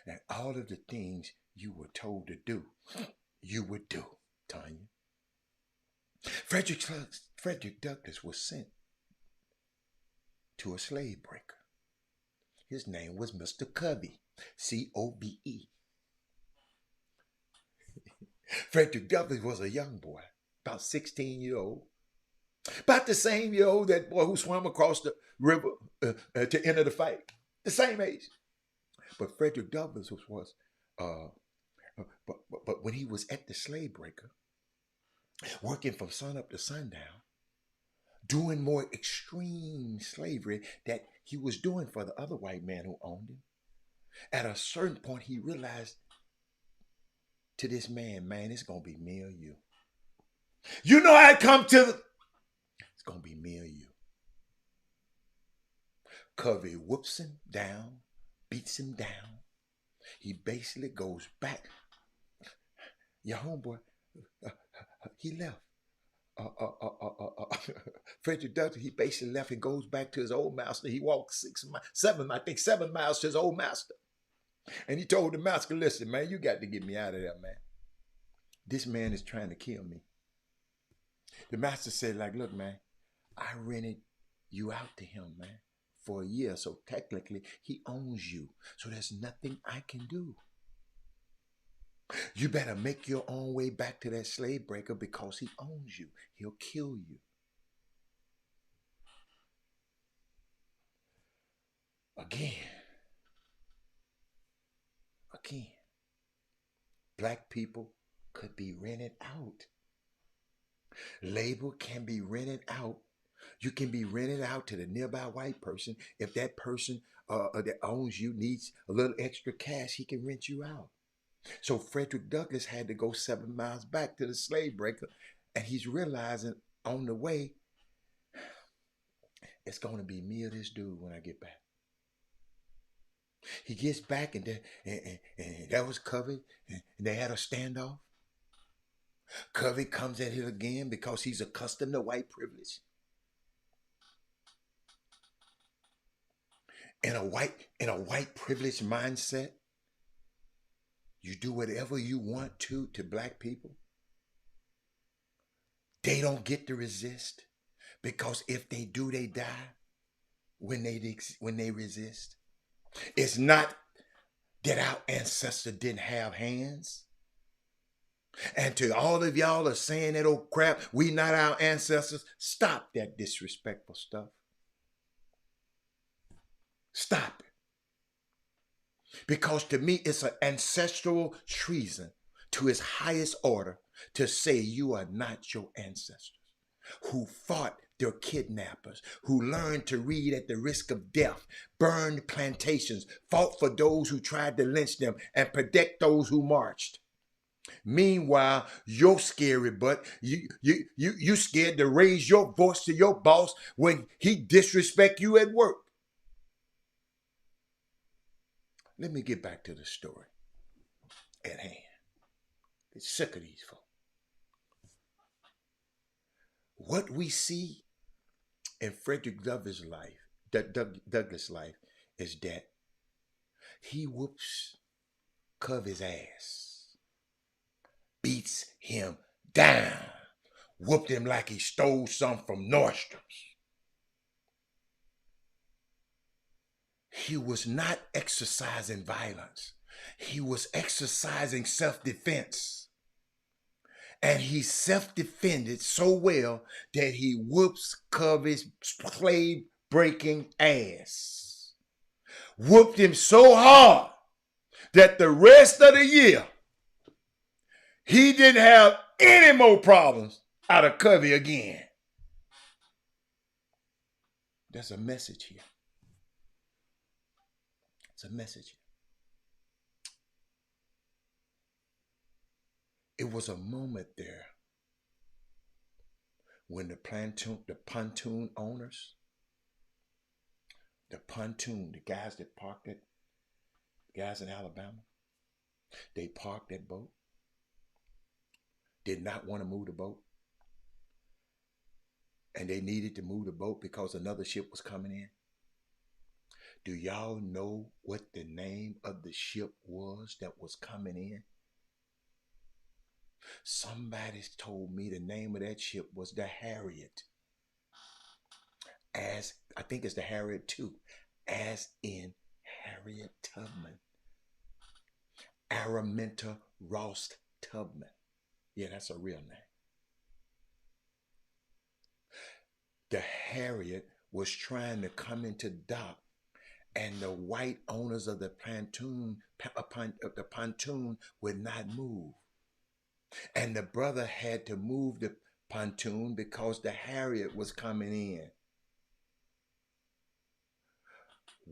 And all of the things you were told to do, you would do, Tanya. Frederick Douglass was sent to a slave breaker. His name was Mr. Covey, C-O-B-E. Frederick Douglass was a young boy, about 16 years old. About the same year old that boy who swam across the river to enter the fight. The same age. But Frederick Douglass but when he was at the slave breaker, working from sunup to sundown, doing more extreme slavery that he was doing for the other white man who owned him, at a certain point he realized to this man, it's going to be me or you. You know how it come to it's going to be me or you. Covey whoops him down, beats him down. He basically goes back. Your homeboy, he left. Frederick Douglass, he basically left and goes back to his old master. He walked 7 miles to his old master. And he told the master, listen, man, you got to get me out of there, man. This man is trying to kill me. The master said, look, man, I rented you out to him, man, for a year. So technically, he owns you. So there's nothing I can do. You better make your own way back to that slave breaker because he owns you. He'll kill you. Again, black people could be rented out. Labor can be rented out. You can be rented out to the nearby white person. If that person that owns you needs a little extra cash, he can rent you out. So Frederick Douglass had to go 7 miles back to the slave breaker, and he's realizing on the way, it's going to be me or this dude when I get back. He gets back, and that was Covey, and they had a standoff. Covey comes at him again because he's accustomed to white privilege. In a white privilege mindset, you do whatever you want to black people. They don't get to resist, because if they do, they die when they resist. It's not that our ancestors didn't have hands. And to all of y'all are saying that old crap, we not our ancestors, stop that disrespectful stuff. Stop it. Because to me, it's an ancestral treason to its highest order to say you are not your ancestors, who fought their kidnappers, who learned to read at the risk of death, burned plantations, fought for those who tried to lynch them, and protect those who marched. Meanwhile, you're scary, but you scared to raise your voice to your boss when he disrespect you at work. Let me get back to the story at hand. Get sick of these folks. What we see in Frederick Douglass' life, is that he whoops Covey's ass, beats him down, whooped him like he stole something from Nordstrom's. He was not exercising violence. He was exercising self-defense. And he self-defended so well that he whoops Covey's slave-breaking ass. Whooped him so hard that the rest of the year, he didn't have any more problems out of Covey again. There's a message here. It's a message. It was a moment there when the pontoon owners, the guys that parked it, guys in Alabama, they parked that boat, did not want to move the boat, and they needed to move the boat because another ship was coming in. Do y'all know what the name of the ship was that was coming in? Somebody's told me the name of that ship was the Harriet. As I think it's the Harriet too, as in Harriet Tubman. Araminta Ross Tubman. Yeah, that's a real name. The Harriet was trying to come into dock, and the white owners of the pontoon would not move. And the brother had to move the pontoon because the Harriet was coming in.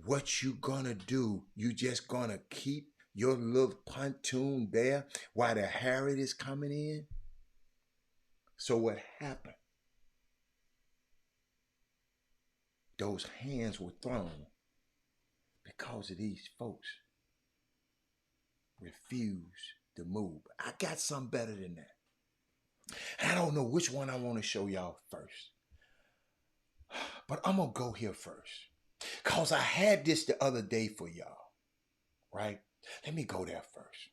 What you gonna do? You just gonna keep your little pontoon there while the Harriet is coming in? So what happened? Those hands were thrown because of these folks refused to move. I got something better than that. And I don't know which one I want to show y'all first. But I'm going to go here first. Because I had this the other day for y'all. Right? Let me go there first.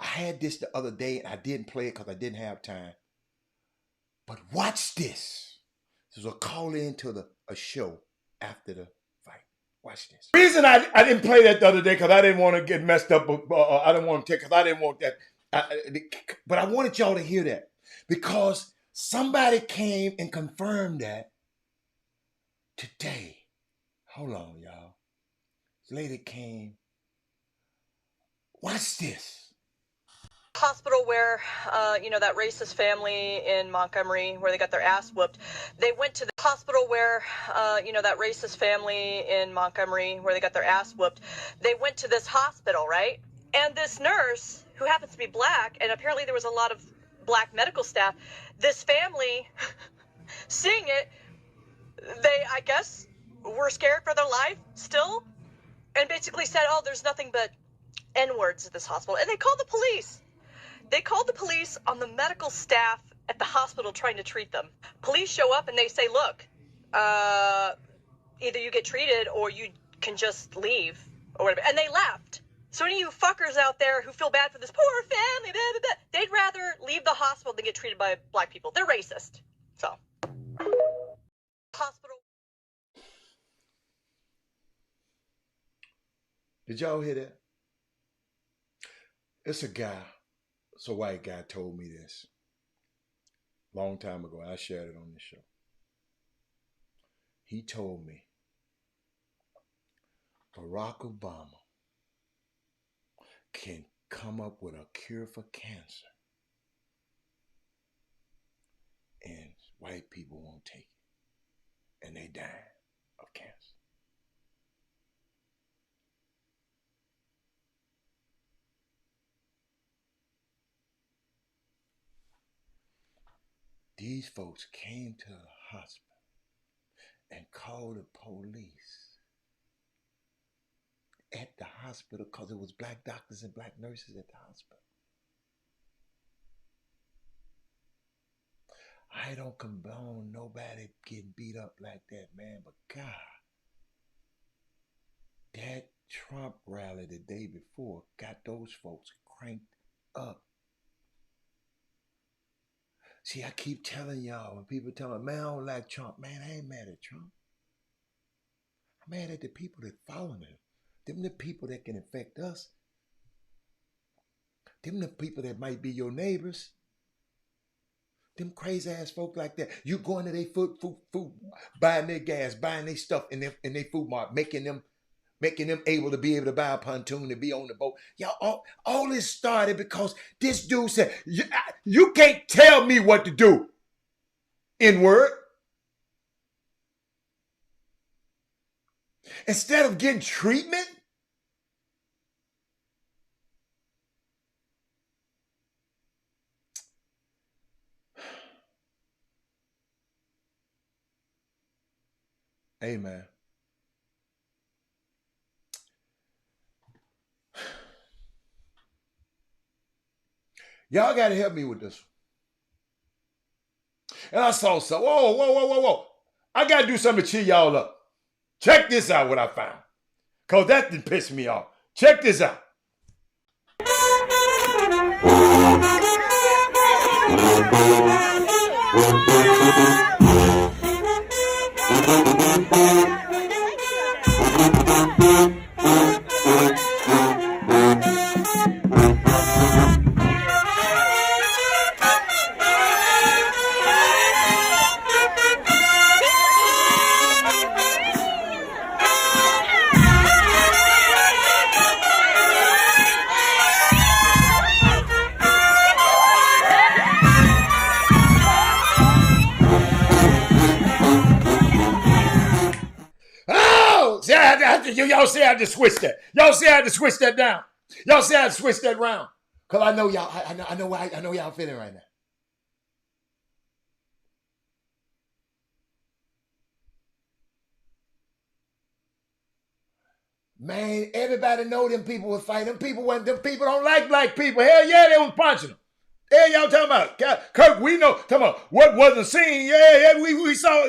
I had this the other day and I didn't play it because I didn't have time. But watch this. This was a call in to a show after the fight. Watch this. The reason I didn't play that the other day because I didn't want to get messed up. I didn't want to take, because I didn't want that. But I wanted y'all to hear that because somebody came and confirmed that today. Hold on, y'all. This lady came. Watch this. Hospital where, that racist family in Montgomery where they got their ass whooped. They went to the hospital where, that racist family in Montgomery where they got their ass whooped. They went to this hospital, right? And this nurse, who happens to be black, and apparently there was a lot of black medical staff, this family, seeing it, they, I guess, were scared for their life still, and basically said, oh, there's nothing but N-words at this hospital. And they called the police. They called the police on the medical staff at the hospital trying to treat them. Police show up and they say, look, either you get treated or you can just leave or whatever. And they left. So any of you fuckers out there who feel bad for this poor family, they'd rather leave the hospital than get treated by black people. They're racist. So. Hospital. Did y'all hear that? It's a guy So a white guy told me this a long time ago, and I shared it on the show. He told me Barack Obama can come up with a cure for cancer, and white people won't take it, and they die of cancer. These folks came to the hospital and called the police at the hospital because it was black doctors and black nurses at the hospital. I don't condone nobody getting beat up like that, man, but God, that Trump rally the day before got those folks cranked up. See, I keep telling y'all, when people tell me, man, I don't like Trump, man, I ain't mad at Trump. I'm mad at the people that follow him. Them the people that can affect us. Them the people that might be your neighbors. Them crazy ass folk like that. You going to their food, buying their gas, buying their stuff in their food mart, making them able to buy a pontoon and be on the boat. Y'all, all this started because this dude said, you can't tell me what to do. N-word. Instead of getting treatment, hey man, y'all got to help me with this. And I saw so, whoa. I got to do something to cheer y'all up. Check this out, what I found. Because that didn't piss me off. Check this out. Y'all see I had to switch that. Y'all see I had to switch that down. Y'all see I had to switch that round. Because I know y'all, I know y'all feeling right now. Man, everybody know them people was fighting. Them people don't like black people. Hell yeah, they was punching them. Hell y'all talking about. Kirk, we know, talking about what wasn't seen. Yeah, we saw.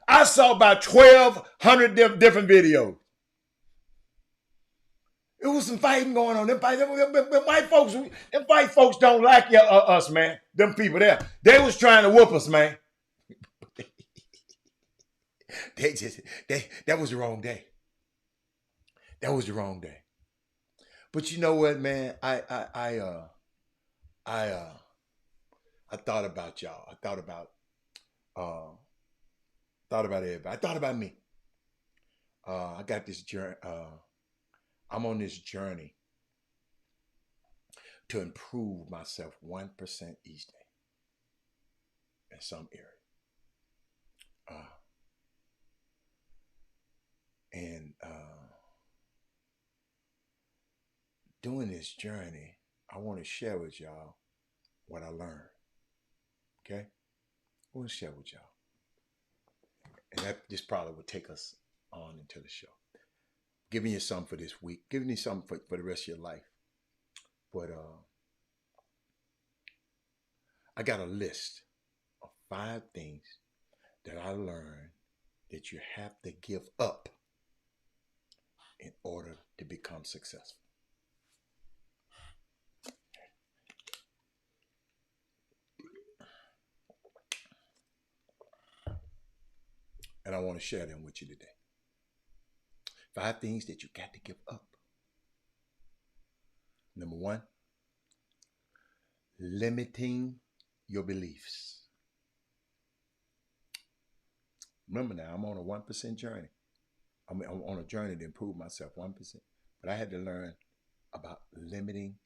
I saw about 1,200 different videos. It was some fighting going on. Them white folks don't like us, man. Them people there. They was trying to whoop us, man. That was the wrong day. That was the wrong day. But you know what, man? I thought about y'all. I thought about everybody. I thought about me. I got this journey. I'm on this journey to improve myself 1% each day in some area. Doing this journey, I want to share with y'all what I learned. Okay? I want to share with y'all. And this probably would take us on into the show. Giving you something for this week. Giving you something for the rest of your life. But I got a list of 5 things that I learned that you have to give up in order to become successful. And I want to share them with you today. 5 things that you got to give up. Number 1, limiting your beliefs. Remember now, I'm on a 1% journey. I'm on a journey to improve myself 1%. But I had to learn about limiting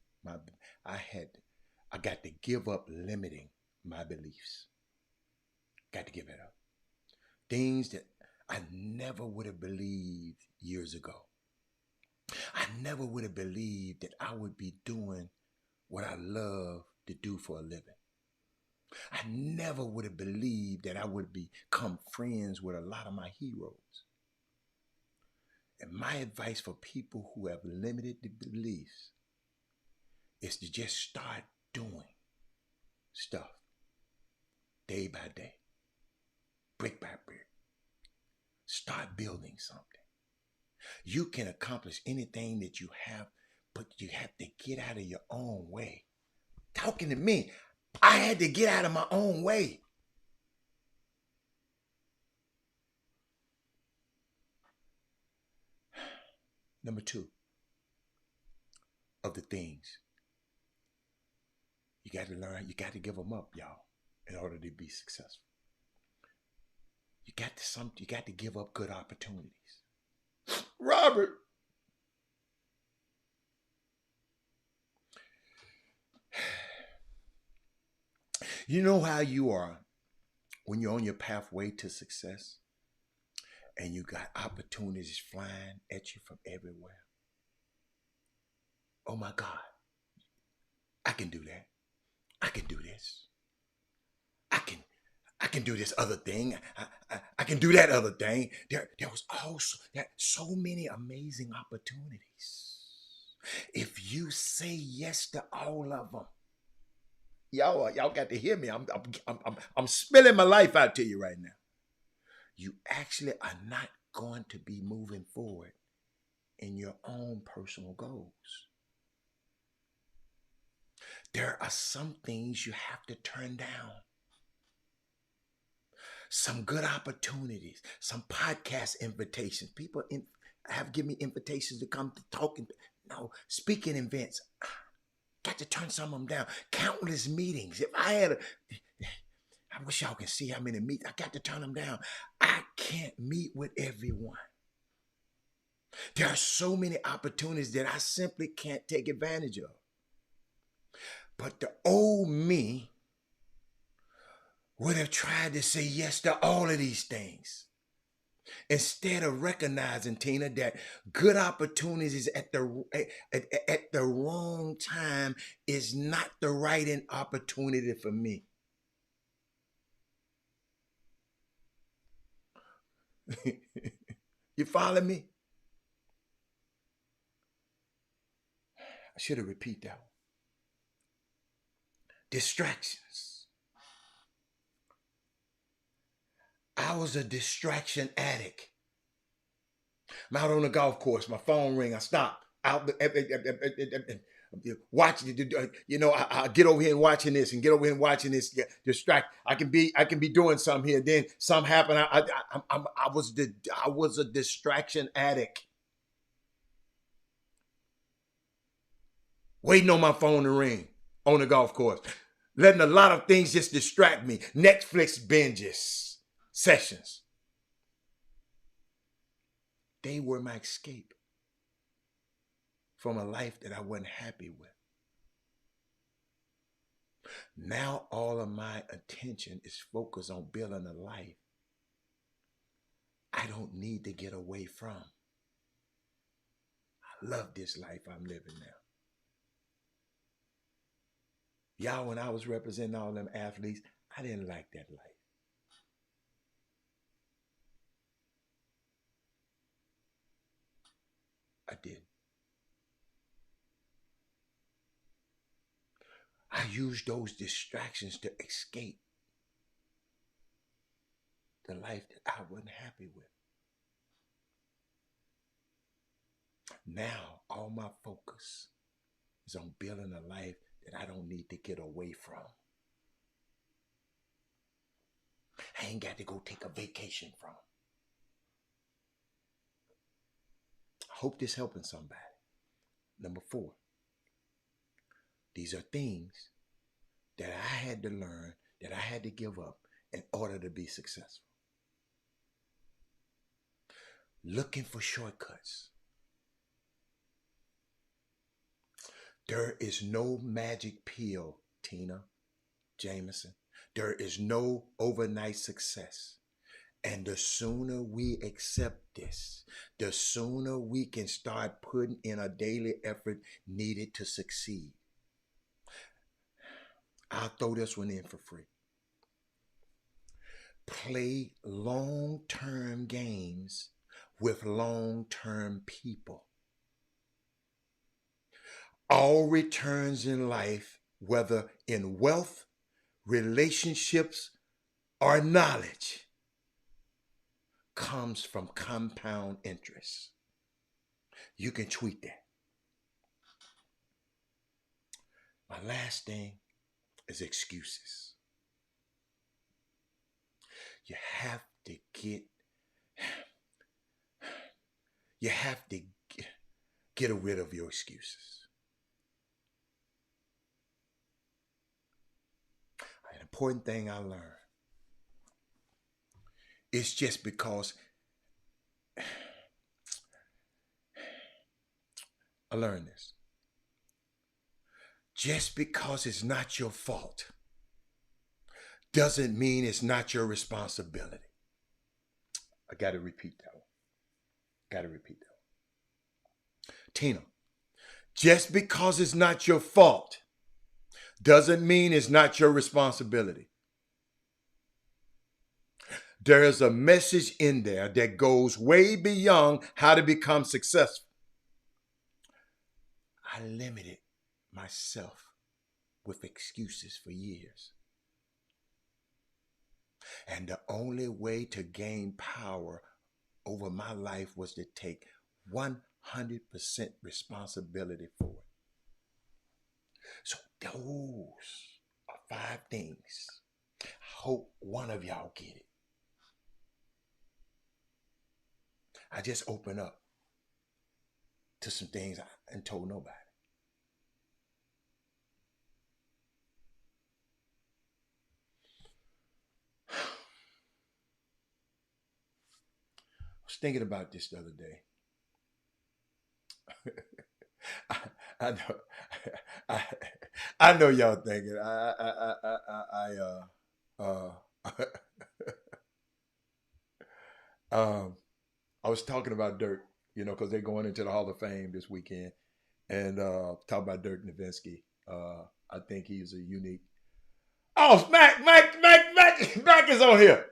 I got to give up limiting my beliefs. Got to give it up. Things that I never would have believed years ago. I never would have believed that I would be doing what I love to do for a living. I never would have believed that I would become friends with a lot of my heroes. And my advice for people who have limited the beliefs is to just start doing stuff day by day, brick by brick. Start building something. You can accomplish anything that you have, but you have to get out of your own way. Talking to me, I had to get out of my own way. Number 2 of the things you got to learn, you got to give them up, y'all, in order to be successful. You got to give up good opportunities. Robert, you know how you are when you're on your pathway to success and you got opportunities flying at you from everywhere. Oh my God, I can do that. I can do this. I can do this other thing. I can do that other thing. There was also so many amazing opportunities. If you say yes to all of them, y'all got to hear me. I'm spilling my life out to you right now. You actually are not going to be moving forward in your own personal goals. There are some things you have to turn down. Some good opportunities, some podcast invitations. People have given me invitations to come to talking, speaking events. Got to turn some of them down. Countless meetings. If I wish y'all can see how many meetings. I got to turn them down. I can't meet with everyone. There are so many opportunities that I simply can't take advantage of. But the old me would have tried to say yes to all of these things. Instead of recognizing, Tina, that good opportunities at the wrong time is not the right opportunity for me. You follow me? I should have repeated that one. Distractions. I was a distraction addict. I'm out on the golf course. My phone ring. I stop. Out watching. I get over here and watching this, and get over here and watching this. Get distract. I can be doing something here. Then something happen. I was a distraction addict. Waiting on my phone to ring on the golf course, letting a lot of things just distract me. Netflix binges, sessions. They were my escape from a life that I wasn't happy with. Now all of my attention is focused on building a life I don't need to get away from. I love this life I'm living now. Y'all, when I was representing all them athletes, I didn't like that life. I did. I used those distractions to escape the life that I wasn't happy with. Now, all my focus is on building a life that I don't need to get away from. I ain't got to go take a vacation from. I hope this helping somebody. Number 4. These are things that I had to learn, that I had to give up in order to be successful. Looking for shortcuts. There is no magic pill, Tina Jameson. There is no overnight success. And the sooner we accept this, the sooner we can start putting in a daily effort needed to succeed. I'll throw this one in for free. Play long-term games with long-term people. All returns in life, whether in wealth, relationships, or knowledge, comes from compound interest. You can tweet that. My last thing is excuses. You have to get rid of your excuses. An important thing I learned is just because I learned this. Just because it's not your fault doesn't mean it's not your responsibility. I got to repeat that one. Tina, just because it's not your fault doesn't mean it's not your responsibility. There is a message in there that goes way beyond how to become successful. I limited myself with excuses for years. And the only way to gain power over my life was to take 100% responsibility for it. So those are 5 things. I hope one of y'all get it. I just open up to some things I ain't told nobody. I was thinking about this the other day. I know y'all thinking. I was talking about Dirk, because they're going into the Hall of Fame this weekend, and talking about Dirk Nowitzki. I think he's a unique. Oh, Mac is on here.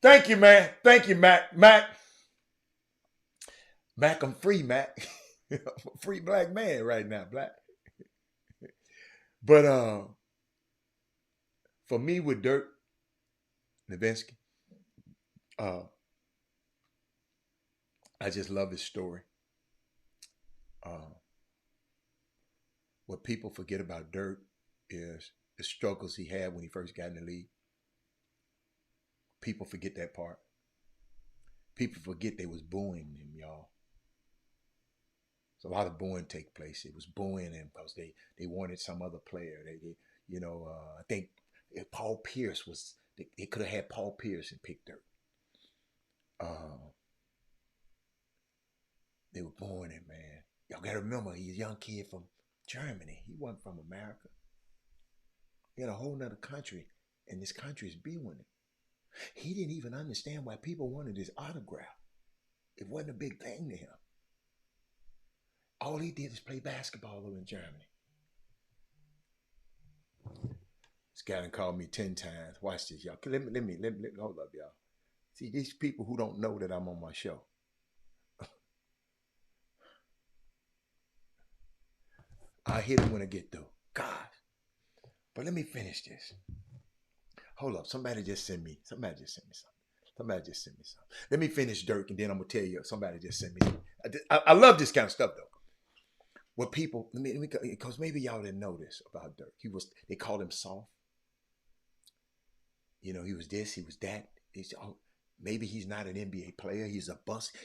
Thank you, man. Thank you, Mac. Mac, I'm free, Mac. I'm a free black man right now, black. But for me with Dirk Nowitzki, I just love his story. What people forget about Dirk is the struggles he had when he first got in the league. People forget that part. People forget they was booing him, y'all. So a lot of booing take place. It was booing him because they wanted some other player. I think Paul Pierce was. They could have had Paul Pierce and picked Dirk. They were booing him, man. Y'all got to remember, he's a young kid from Germany. He wasn't from America. He had a whole nother country, and this country is booing him. He didn't even understand why people wanted his autograph. It wasn't a big thing to him. All he did is play basketball over in Germany. This guy done called me 10 times. Watch this, y'all. Let me hold up, y'all. See, these people who don't know that I'm on my show. I'll hit him when I get through. God. But let me finish this. Hold up. Somebody just sent me something. Let me finish Dirk, and then I'm going to tell you. Somebody just sent me something. I love this kind of stuff, though. What people, because maybe y'all didn't know this about Dirk. They called him soft. He was this, he was that. Maybe he's not an NBA player. He's a bust.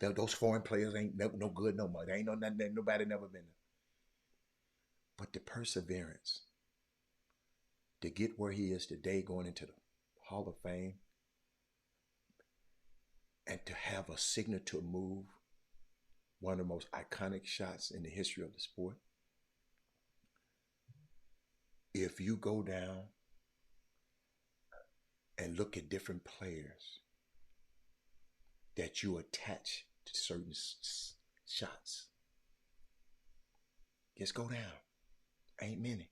Those foreign players ain't no good no more. There ain't nobody never been there. But the perseverance, to get where he is today, going into the Hall of Fame, and to have a signature move, one of the most iconic shots in the history of the sport. If you go down and look at different players that you attach to certain shots, just go down. Ain't many.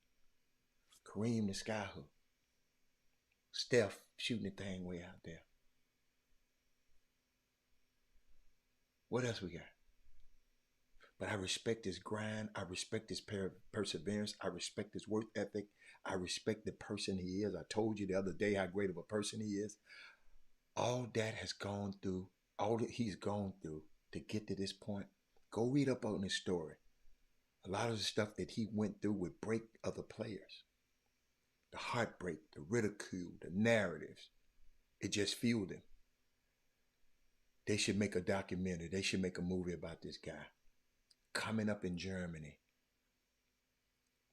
Kareem the skyhook. Steph shooting the thing way out there. What else we got? But I respect his grind. I respect his perseverance. I respect his work ethic. I respect the person he is. I told you the other day how great of a person he is. All that has gone through, all that he's gone through to get to this point. Go read up on his story. A lot of the stuff that he went through would break other players. The heartbreak, the ridicule, the narratives. It just fueled him. They should make a documentary. They should make a movie about this guy. Coming up in Germany,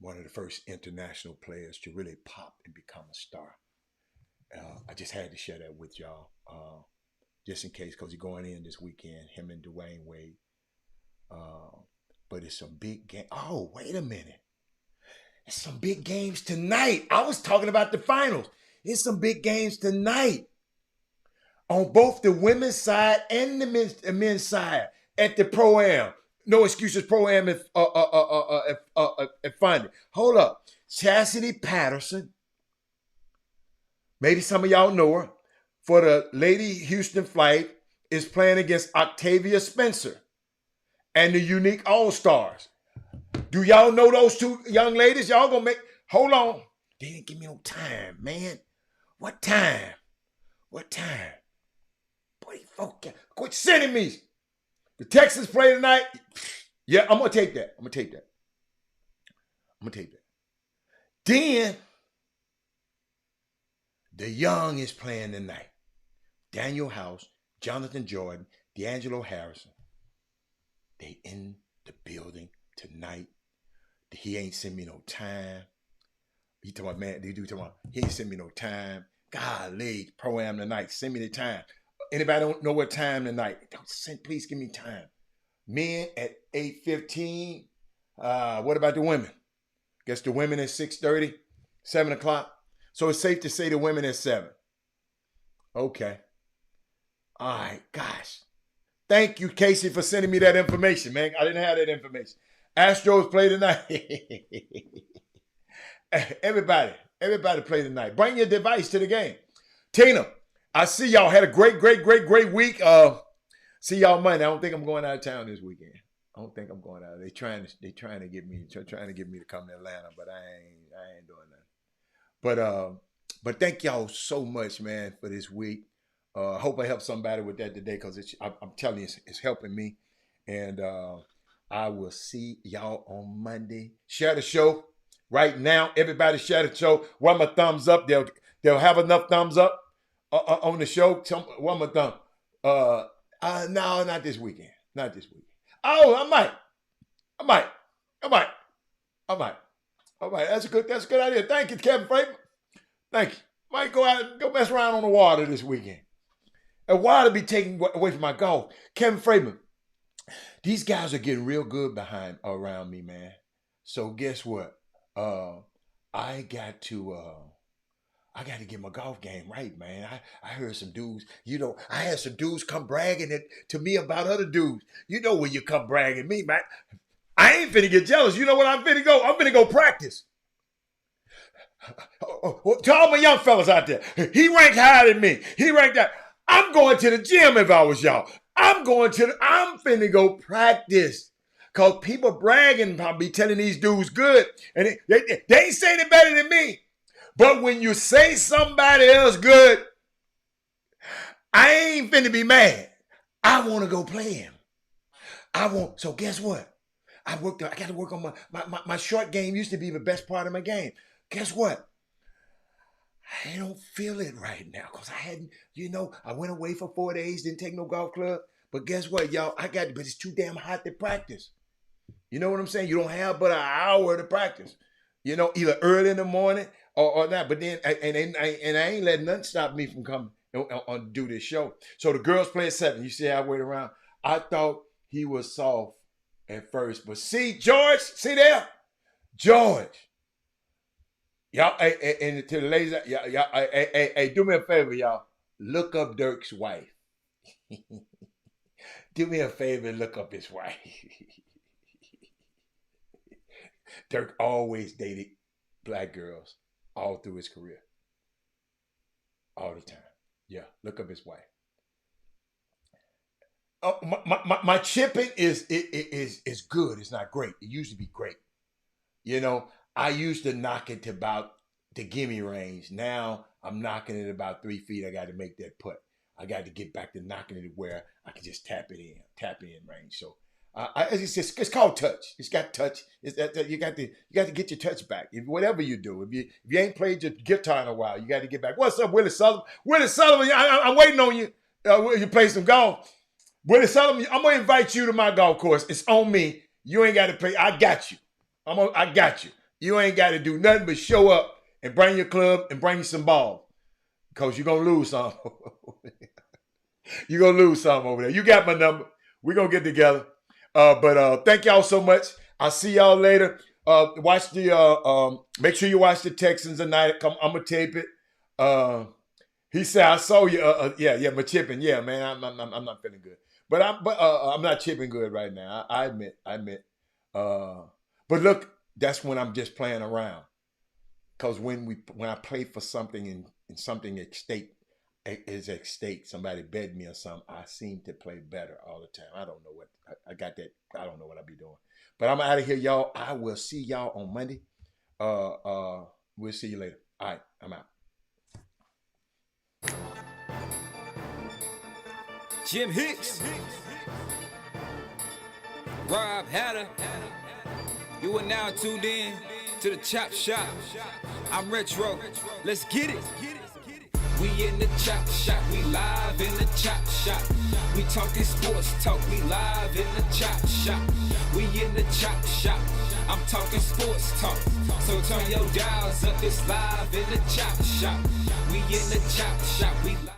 one of the first international players to really pop and become a star. I just had to share that with y'all, just in case, because he's going in this weekend, him and Dwayne Wade. But it's some big game. Oh, wait a minute. It's some big games tonight. I was talking about the finals. It's some big games tonight on both the women's side and the men's side at the Pro-Am. No excuses, Pro-Am if find it. Hold up. Chastity Patterson, maybe some of y'all know her, for the Lady Houston flight, is playing against Octavia Spencer and the Unique All-Stars. Do y'all know those two young ladies? Y'all gonna make, hold on. They didn't give me no time, man. What time? What time? Boy, folk, quit sending me. The Texans play tonight. Yeah, I'm gonna take that. I'm gonna take that. Then the Young is playing tonight. Daniel House, Jonathan Jordan, D'Angelo Harrison. They in the building tonight. He ain't send me no time. He talking about, man, he ain't send me no time. Golly, Pro-Am tonight. Send me the time. Anybody don't know what time tonight? Please give me time. Men at 8:15. What about the women? Guess the women at 6:30, 7 o'clock. So it's safe to say the women at 7. Okay. All right, gosh. Thank you, Casey, for sending me that information, man. I didn't have that information. Astros play tonight. Everybody play tonight. Bring your device to the game. Tina, I see y'all had a great week. See y'all Monday. I don't think I'm going out of town this weekend. I don't think I'm going out. They trying to get me to come to Atlanta, but I ain't doing nothing. But thank y'all so much, man, for this week. Hope I helped somebody with that today, because I'm telling you, it's helping me. And I will see y'all on Monday. Share the show right now. Everybody share the show. One more thumbs up. They'll have enough thumbs up on the show. One more thumb. No, not this weekend. Not this weekend. Oh, I might. That's a good idea. Thank you, Kevin Fraser. Thank you. Might go out and go mess around on the water this weekend. And water be taken away from my golf. Kevin Fraser. These guys are getting real good around me, man. So guess what? I got to get my golf game right, man. I heard some dudes, I had some dudes come bragging to me about other dudes. You know when you come bragging me, man. I ain't finna get jealous. You know what I'm finna go? I'm finna go practice. To all my young fellas out there, he ranked higher than me. He ranked that. I'm going to the gym if I was y'all. I'm finna go practice. Because people bragging, probably telling these dudes good. And they ain't saying it better than me. But when you say somebody else good, I ain't finna be mad. I want to go play him. So guess what? I got to work on my short game. Used to be the best part of my game. Guess what? I don't feel it right now because I hadn't, I went away for 4 days, didn't take no golf club. But guess what, y'all? But it's too damn hot to practice. You know what I'm saying? You don't have but an hour to practice. Either early in the morning or not. But then, and I ain't letting nothing stop me from coming on do this show. So the girls play at 7. You see how I wait around? I thought he was soft at first, but see, George, see there? George. Y'all, and to the ladies, y'all, hey, do me a favor, y'all. Look up Dirk's wife. Do me a favor and look up his wife. Dirk always dated black girls all through his career. All the time. Yeah, look up his wife. Oh, my chipping is good. It's not great. It used to be great. You know, I used to knock it to about the gimme range. Now I'm knocking it about 3 feet. I got to make that putt. I got to get back to knocking it where I can just tap it in range. So it's called touch. It's got touch. It's that you got to get your touch back. Whatever you do, if you ain't played your guitar in a while, you got to get back. What's up, Willie Sullivan? Willie Sullivan, I'm waiting on you. You play some golf. Willie Sullivan, I'm gonna invite you to my golf course. It's on me. You ain't got to pay. I got you. I got you. You ain't got to do nothing but show up and bring your club and bring you some balls. Because you're going to lose some. You're going to lose some over there. You got my number. We're going to get together. But thank y'all so much. I'll see y'all later. Watch the, make sure you watch the Texans tonight. I'm going to tape it. He said, I saw you. Yeah, my chipping. Yeah, man, I'm not feeling good. But I'm not chipping good right now. I admit. But look, that's when I'm just playing around. Because when I play for something and something is at stake, somebody bet me or something, I seem to play better all the time. I don't know what I got that. I don't know what I be doing. But I'm out of here, y'all. I will see y'all on Monday. We'll see you later. All right, I'm out. Jim Hicks, Rob Hatter. You are now tuned in to the Chop Shop. I'm Retro. Let's get it. We in the Chop Shop. We live in the Chop Shop. We talking sports talk. We live in the Chop Shop. We in the Chop Shop. I'm talking sports talk. So turn your dials up. It's live in the Chop Shop. We in the Chop Shop. We live.